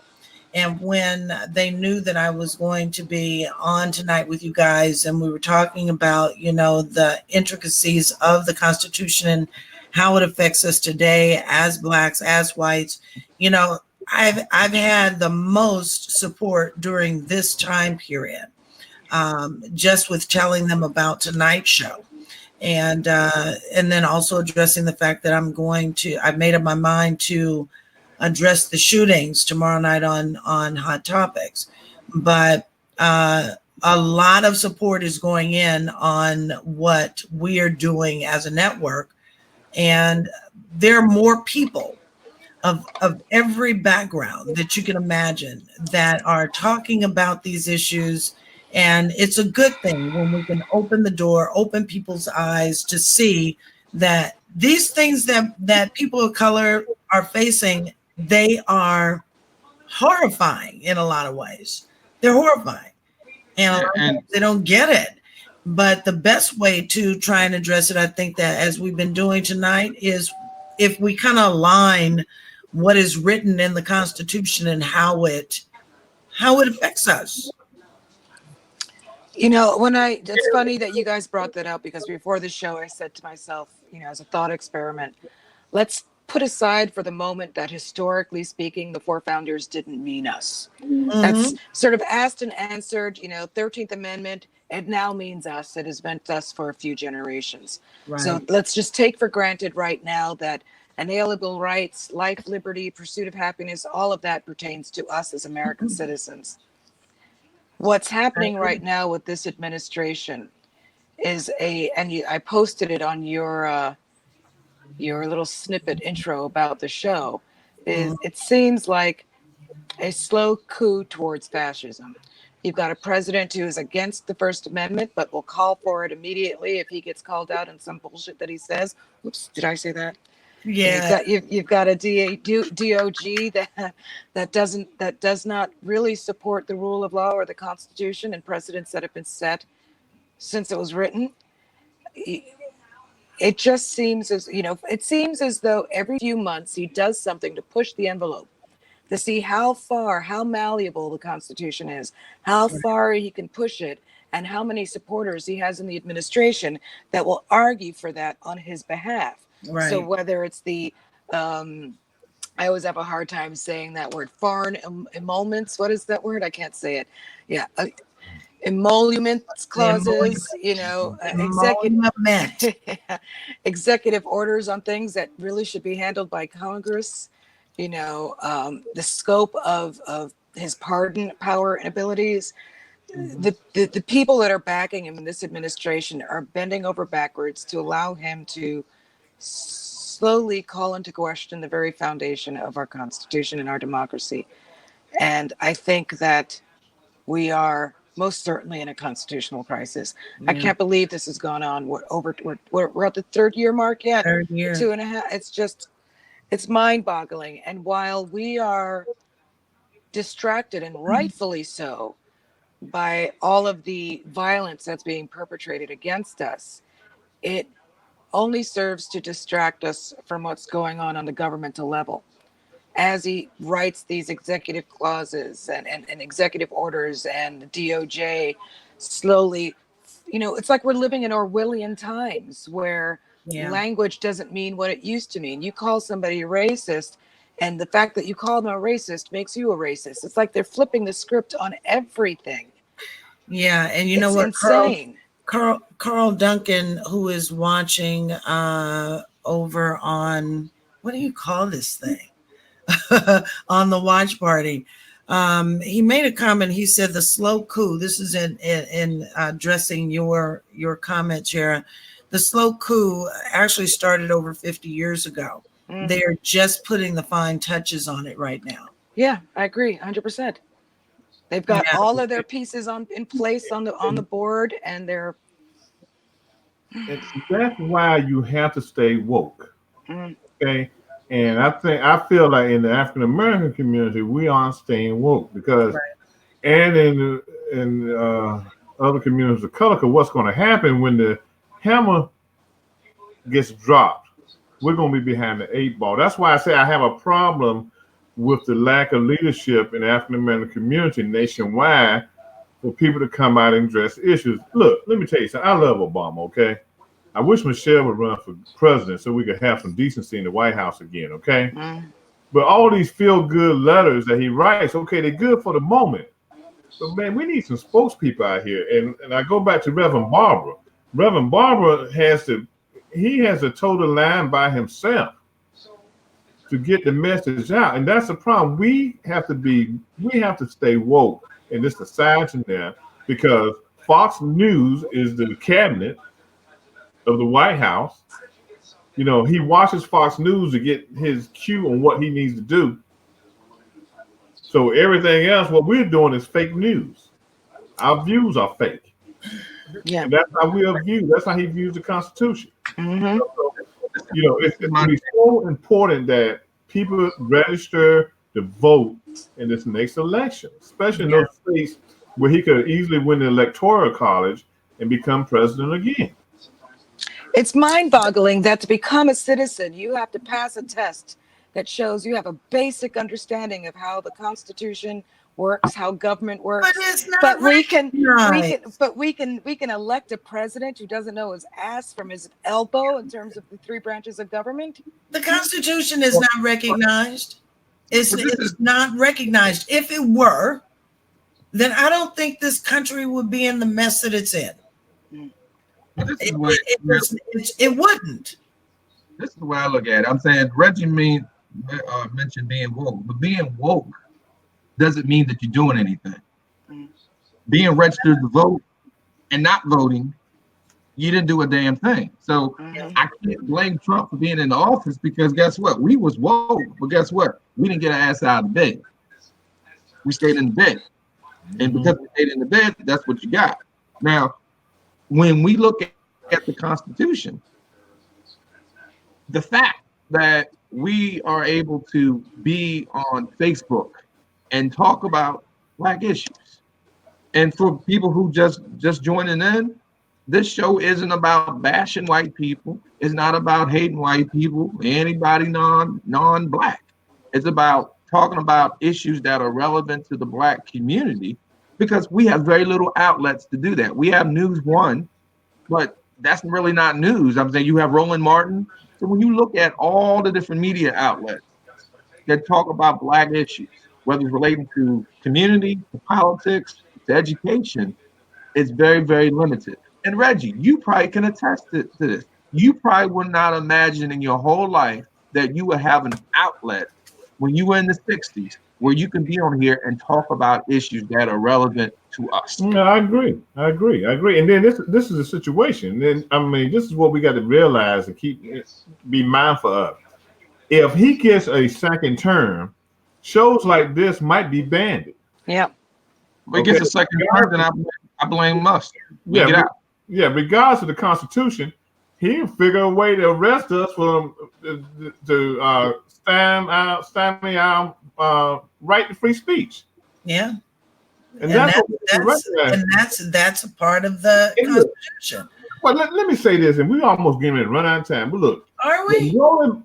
And when they knew that I was going to be on tonight with you guys, and we were talking about, you know, the intricacies of the Constitution and how it affects us today as Blacks, as whites, you know, I've had the most support during this time period, just with telling them about tonight's show. And then also addressing the fact that I've made up my mind to address the shootings tomorrow night on Hot Topics. But a lot of support is going in on what we are doing as a network. And there are more people of every background that you can imagine that are talking about these issues. And it's a good thing when we can open the door, open people's eyes to see that these things that people of color are facing, they are horrifying in a lot of ways. They're horrifying. And a lot of times they don't get it. But the best way to try and address it, I think that as we've been doing tonight, is if we kind of align what is written in the Constitution and how it affects us. You know, it's funny that you guys brought that up, because before the show, I said to myself, you know, as a thought experiment, let's put aside for the moment that historically speaking, the 4 founders didn't mean us. Mm-hmm. That's sort of asked and answered, you know, 13th Amendment, it now means us. It has meant us for a few generations. Right. So let's just take for granted right now that inalienable rights, life, liberty, pursuit of happiness, all of that pertains to us as American citizens. What's happening right now with this administration is I posted it on your little snippet intro about the show, is it seems like a slow coup towards fascism. You've got a president who is against the First Amendment, but will call for it immediately if he gets called out on some bullshit that he says. Oops, did I say that? Yeah. You've got a DOG that does not really support the rule of law or the Constitution and precedents that have been set since it was written. It just seems as though every few months he does something to push the envelope, to see how malleable the Constitution is, how far he can push it, and how many supporters he has in the administration that will argue for that on his behalf. Right. So whether it's the, I always have a hard time saying that word, foreign emoluments. What is that word? I can't say it. Yeah. Emoluments clauses, you know, executive orders on things that really should be handled by Congress. You know, the scope of his pardon power and abilities. The people that are backing him in this administration are bending over backwards to allow him to slowly call into question the very foundation of our Constitution and our democracy. And I think that we are most certainly in a constitutional crisis. Yeah. I can't believe this has gone on. We're at the 3rd year mark yet. 3rd year. 2.5. It's mind-boggling. And while we are distracted, and rightfully so, by all of the violence that's being perpetrated against us, it only serves to distract us from what's going on the governmental level. As he writes these executive clauses and executive orders, and the DOJ slowly, you know, it's like we're living in Orwellian times where language doesn't mean what it used to mean. You call somebody a racist, and the fact that you call them a racist makes you a racist. It's like they're flipping the script on everything. Yeah, and you know what? Insane. Carl Duncan, who is watching over on, what do you call this thing? On the watch party. He made a comment. He said the slow coup, this is in addressing your comment, Shara. The slow coup actually started over 50 years ago. They're just putting the fine touches on it right now. Yeah, I agree, 100%. They've got Yeah. all of their pieces in place on the board, and they're. And that's why you have to stay woke. Mm, Okay. And I feel like in the African American community, we aren't staying woke because, Right. and in other communities of color, 'cause what's going to happen when the hammer gets dropped? We're going to be behind the 8 ball. That's why I say I have a problem with the lack of leadership in the African American community nationwide for people to come out and address issues. Look, let me tell you something. I love Obama. Okay. I wish Michelle would run for president so we could have some decency in the White House again, okay? mm. But all these feel-good letters that he writes, okay, they're good for the moment. But man, we need some spokespeople out here. And I go back to Reverend Barber. Reverend Barber has a total line by himself to get the message out. And that's the problem. We have to stay woke in this society now because Fox News is the cabinet of the White House. You know, he watches Fox News to get his cue on what he needs to do. So everything else, what we're doing is fake news. Our views are fake. Yeah. And that's how we are viewed. That's how he views the Constitution. Mm-hmm. So, you know, it's going to be so important that people register to vote in this next election, especially in those states where he could easily win the electoral college and become president again. It's mind-boggling that to become a citizen, you have to pass a test that shows you have a basic understanding of how the Constitution works, how government works. But it's not But we can elect a president who doesn't know his ass from his elbow in terms of the 3 branches of government. The Constitution is not recognized. It's not recognized. If it were, then I don't think this country would be in the mess that it's in. It wouldn't. This is the way I look at it. I'm saying Reggie mentioned being woke, but being woke doesn't mean that you're doing anything. Being registered to vote and not voting, you didn't do a damn thing. So I can't blame Trump for being in the office because guess what? We was woke, but guess what? We didn't get our ass out of bed. We stayed in the bed. And because we stayed in the bed, that's what you got. Now, when we look at the Constitution, the fact that we are able to be on Facebook and talk about Black issues, and for people who just joining in, this show isn't about bashing white people. It's not about hating white people, anybody non-Black. It's about talking about issues that are relevant to the Black community because we have very little outlets to do that. We have News One, but that's really not news. I'm saying you have Roland Martin. So when you look at all the different media outlets that talk about Black issues, whether it's relating to community, to politics, to education, it's very, very limited. And Reggie, you probably can attest to this. You probably would not imagine in your whole life that you would have an outlet when you were in the 60s where you can be on here and talk about issues that are relevant to us. No, I agree. And then this is the situation. Then I mean, this is what we got to realize and be mindful of. If he gets a second term, shows like this might be banned. Yeah. If he gets a second term, then I blame Mustard. Regardless of the Constitution, he'll figure a way to arrest us to stand our right to free speech. Yeah. And that's a part of the Constitution. Well, let me say this, and we almost getting ready to run out of time. But look, are we?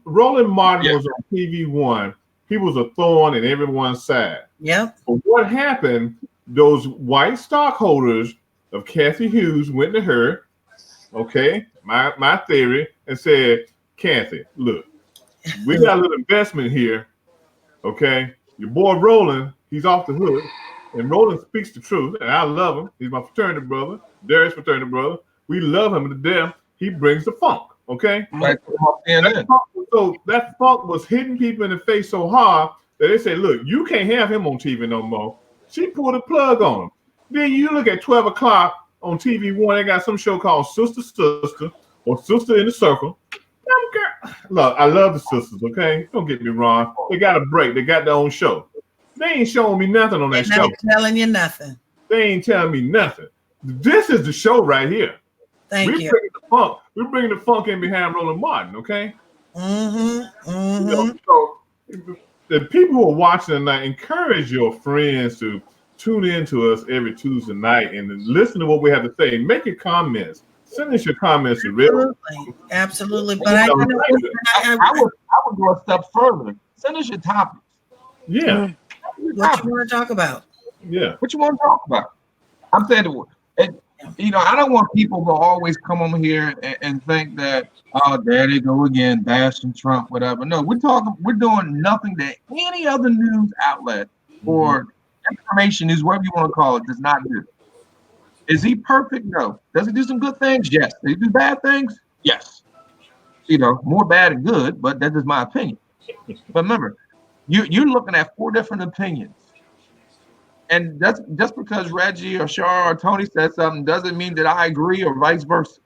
Roland Martin was on TV One. He was a thorn in everyone's side. Yep. But what happened? Those white stockholders of Kathy Hughes went to her, okay, my theory, and said, Kathy, look, we got a little investment here, okay? Your boy Roland, he's off the hook, and Roland speaks the truth, and I love him. He's my fraternity brother, Darius' fraternity brother. We love him to death. He brings the funk, okay? So that funk was hitting people in the face so hard that they said, look, you can't have him on TV no more. She pulled a plug on him. Then you look at 12 o'clock on TV One, they got some show called Sister or Sister in the Circle. Look, I love the sisters, okay? Don't get me wrong. They got a break. They got their own show. They ain't showing me nothing on that They're show. not telling you nothing. They ain't telling me nothing. This is the show right here. Thank you. We're bringing the funk in behind Roland Martin, okay? So the people who are watching tonight, encourage your friends to tune in to us every Tuesday night and listen to what we have to say. Make your comments. Send us your comments to real. Absolutely. But I would go a step further. Send us your topics. Yeah. What you want to talk about? Yeah. What you want to talk about? I'm saying, I don't want people to always come over here and think that, oh, there they go again, bashing Trump, whatever. No, we're doing nothing that any other news outlet or information news, whatever you want to call it, does not do. Is he perfect? No. Does he do some good things? Yes. Does he do bad things? Yes. More bad than good, but that is my opinion. But remember, you're looking at 4 different opinions. And that's just because Reggie or Shar or Tony said something doesn't mean that I agree or vice versa.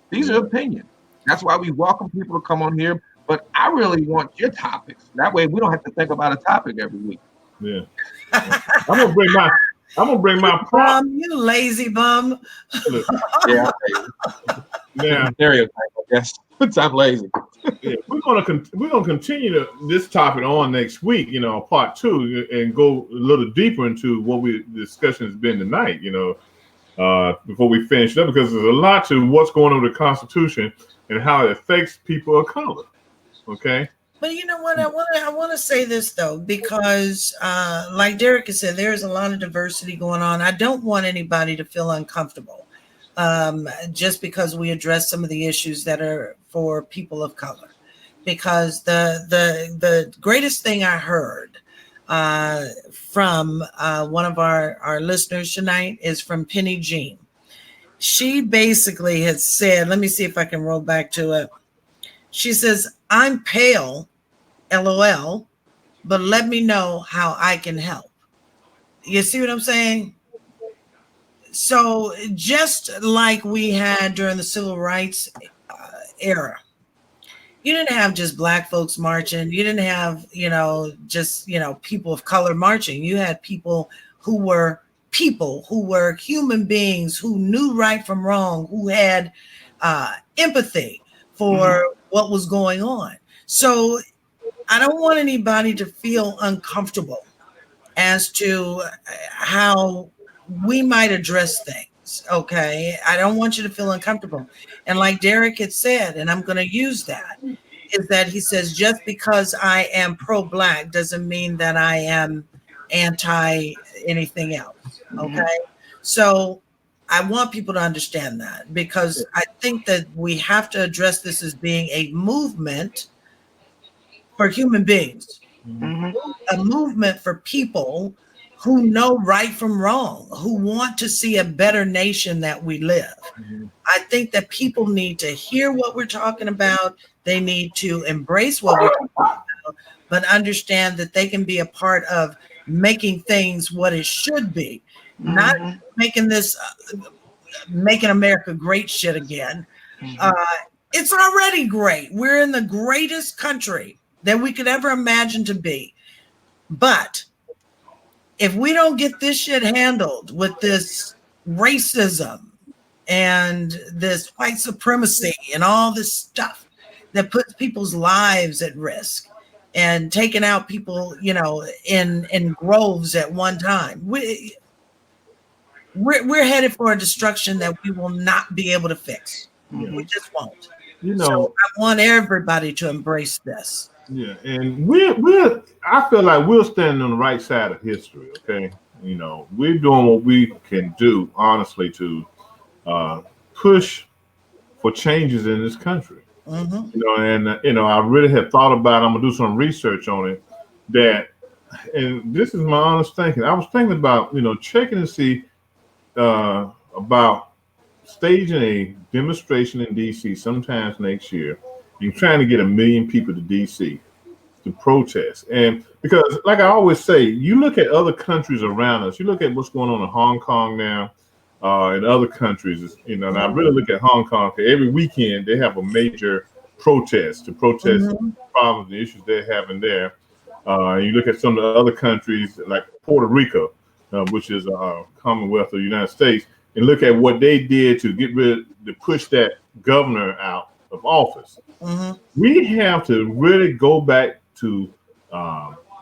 These are opinions. That's why we welcome people to come on here. But I really want your topics. That way we don't have to think about a topic every week. Yeah. I'm gonna bring my bum, you lazy bum. Yeah. Now, stereotype, I guess. I'm lazy. Yeah, we're gonna continue this topic on next week, part 2, and go a little deeper into what the discussion has been tonight, before we finish up, because there's a lot to what's going on with the Constitution and how it affects people of color. Okay. But you know what? I want to say this though, because like Derek has said, there's a lot of diversity going on. I don't want anybody to feel uncomfortable just because we address some of the issues that are for people of color. Because the greatest thing I heard from one of our listeners tonight is from Penny Jean. She basically had said, let me see if I can roll back to it. She says, I'm pale, LOL, but let me know how I can help. You see what I'm saying? So just like we had during the civil rights era, you didn't have just Black folks marching. You didn't have, just, people of color marching. You had people who were human beings who knew right from wrong, who had empathy for what was going on. So I don't want anybody to feel uncomfortable as to how we might address things. Okay. I don't want you to feel uncomfortable. And like Derek had said, and I'm going to use that, is that he says, just because I am pro-Black doesn't mean that I am anti anything else. Okay. So I want people to understand that, because I think that we have to address this as being a movement for human beings, a movement for people who know right from wrong, who want to see a better nation that we live. I think that people need to hear what we're talking about. They need to embrace what we're talking about, but understand that they can be a part of making things what it should be, not making this, making America great shit again. It's already great. We're in the greatest country that we could ever imagine to be. But if we don't get this shit handled with this racism and this white supremacy and all this stuff that puts people's lives at risk and taking out people, in groves at one time, we're headed for a destruction that we will not be able to fix. We just won't. So I want everybody to embrace this. Yeah, and I feel like we're standing on the right side of history. Okay, we're doing what we can do, honestly, to push for changes in this country. And I really have thought about. I'm gonna do some research on it. And this is my honest thinking. I was thinking about checking to see about staging a demonstration in DC sometimes next year. You're trying to get 1 million people to DC to protest. And because, like I always say, you look at other countries around us, you look at what's going on in Hong Kong now, and other countries, and I really look at Hong Kong, because every weekend they have a major protest to protest the problems, the issues they're having there. You look at some of the other countries like Puerto Rico, which is a Commonwealth of the United States, and look at what they did to push that governor out of office. Mm-hmm. We have to really go back to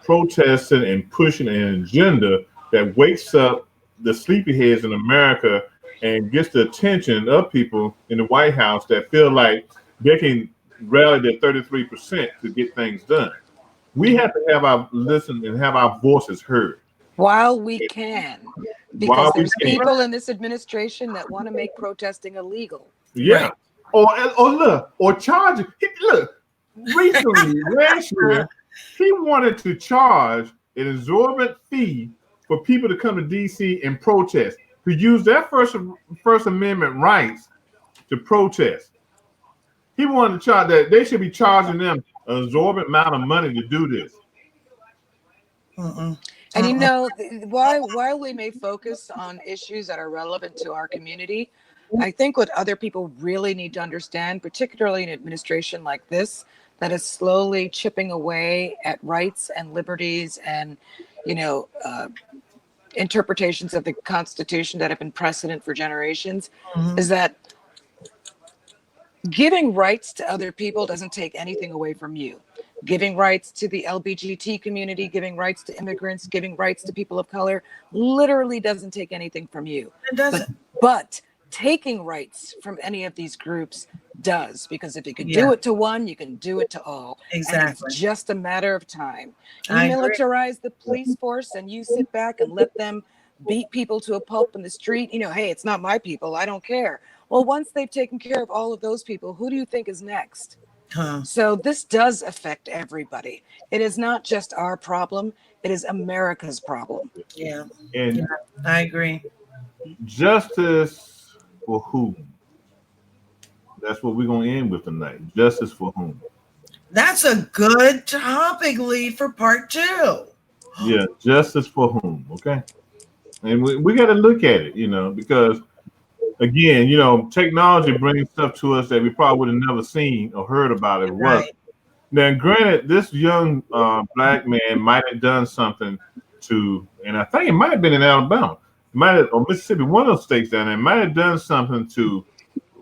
protesting and pushing an agenda that wakes up the sleepyheads in America and gets the attention of people in the White House that feel like they can rally their 33% to get things done. We have to have our listen and have our voices heard. While we can, because While we there's can. people in this administration that want to make protesting illegal. Yeah. Right. Or charge. Look, recently, last year, he wanted to charge an exorbitant fee for people to come to DC and protest, to use their First Amendment rights to protest. He wanted to charge that they should be charging them an exorbitant amount of money to do this. And you know, while we may focus on issues that are relevant to our community, I think what other people really need to understand, particularly in an administration like this, that is slowly chipping away at rights and liberties and, you know, interpretations of the Constitution that have been precedent for generations, is that giving rights to other people doesn't take anything away from you. Giving rights to the LGBT community, giving rights to immigrants, giving rights to people of color literally doesn't take anything from you. It doesn't. But taking rights from any of these groups does, because if you can do it to one, you can do it to all. Exactly. And it's just a matter of time. You I agree. militarize the police force and you sit back and let them beat people to a pulp in the street. You know, hey, it's not my people. I don't care. Well, once they've taken care of all of those people, who do you think is next? So this does affect everybody. It is not just our problem. It is America's problem. Yeah. And I agree. Justice for whom? That's what we're going to end with tonight. Justice for whom? That's a good topic, Lee, for part 2. Yeah, justice for whom? Okay. And we got to look at it, you know, because again, you know, technology brings stuff to us that we probably would have never seen or heard about it. Right. Now, granted, this young black man might have done something to, and I think it might have been in Alabama, or Mississippi, one of those states down there, might have done something to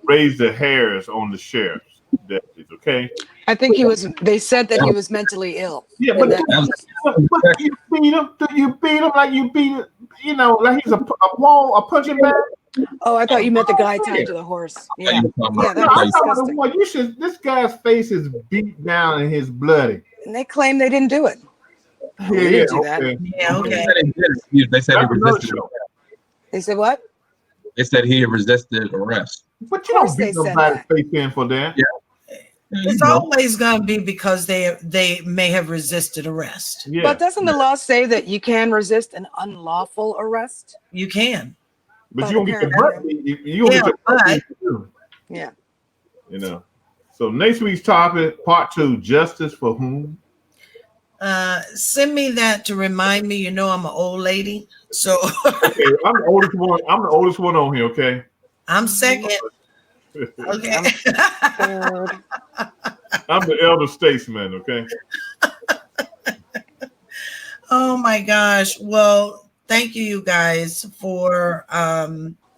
raise the hairs on the sheriff's deputies. Okay. I think they said that he was mentally ill. Yeah, but you beat him. You beat him like you beat, you know, like he's a punching bag. Oh, I thought you meant the guy tied to the horse. Yeah, that's disgusting. This guy's face is beat down and his bloody. And they claim they didn't do it. Yeah, We didn't do that. Yeah, okay. They said he resisted. They said what? They said he resisted arrest. But you don't beat nobody's face in for that. Yeah. It's always going to be because they may have resisted arrest. Yeah. But doesn't the law say that you can resist an unlawful arrest? You can. But you don't get your butt. You don't get your butt. Yeah. You know. So next week's topic, part 2, justice for whom? Send me that to remind me. You know, I'm an old lady, so okay, I'm the oldest one. I'm the oldest one on here. Okay. I'm second. Okay. I'm the elder statesman. Okay. Oh my gosh. Well, thank you guys for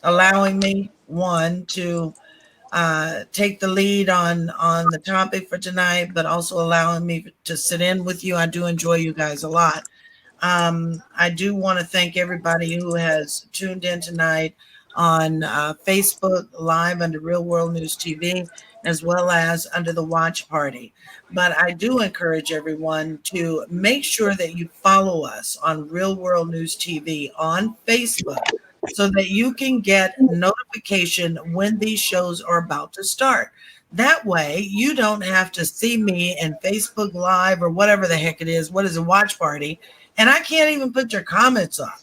allowing me to take the lead on the topic for tonight, but also allowing me to sit in with you. I do enjoy you guys a lot. I do want to thank everybody who has tuned in tonight on Facebook Live under Real World News TV, as well as under the Watch Party. But I do encourage everyone to make sure that you follow us on Real World News TV on Facebook, so that you can get notification when these shows are about to start. That way, you don't have to see me in Facebook Live or whatever the heck it is. What is a Watch Party? And I can't even put your comments up.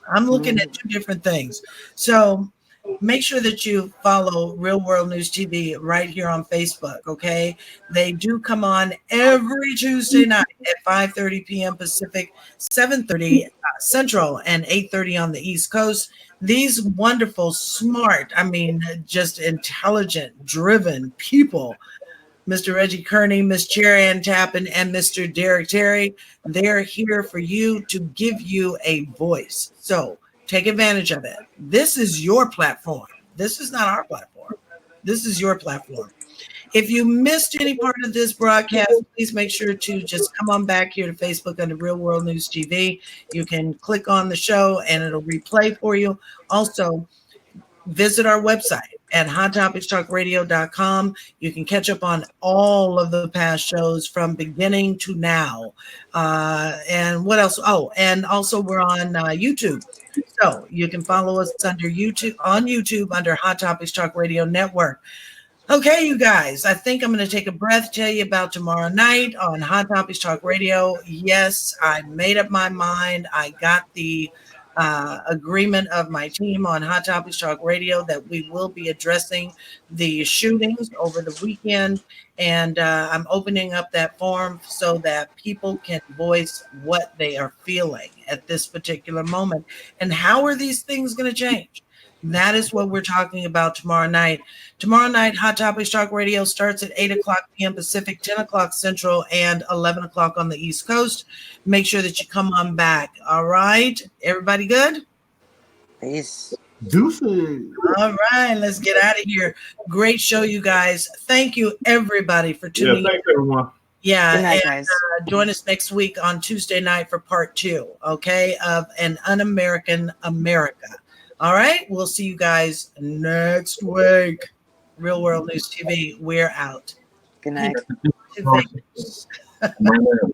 I'm looking at 2 different things. So make sure that you follow Real World News TV right here on Facebook, okay? They do come on every Tuesday night at 5:30 p.m. Pacific, 7:30 Central, and 8:30 on the East Coast. These wonderful, smart, just intelligent, driven people Mr. Reggie Kearney, Miss Jerry Tappan, and Mr. Derek Terry. They're here for you to give you a voice. So take advantage of it. This is your platform. This is not our platform. This is your platform. If you missed any part of this broadcast, please make sure to just come on back here to Facebook under Real World News TV. You can click on the show and it'll replay for you. Also, visit our website at hottopicstalkradio.com. You can catch up on all of the past shows from beginning to now. And what else? Oh, and also we're on YouTube. So you can follow us on YouTube under Hot Topics Talk Radio Network. Okay, you guys, I think I'm going to take a breath, tell you about tomorrow night on Hot Topics Talk Radio. Yes, I made up my mind. I got the agreement of my team on Hot Topics Talk Radio that we will be addressing the shootings over the weekend. And I'm opening up that forum so that people can voice what they are feeling at this particular moment. And how are these things going to change? That is what we're talking about tomorrow night. Tomorrow night, Hot Topics Talk Radio starts at 8 o'clock p.m. Pacific, 10 o'clock Central, and 11 o'clock on the East Coast. Make sure that you come on back. All right? Everybody good? Peace. Deuces. All right. Let's get out of here. Great show, you guys. Thank you, everybody, for tuning in. Yeah, thanks, everyone. Yeah, Good night, and guys. Join us next week on Tuesday night for part 2, okay, of An Un-American America. All right, we'll see you guys next week. Real World News TV, we're out. Good night. Thanks. My man.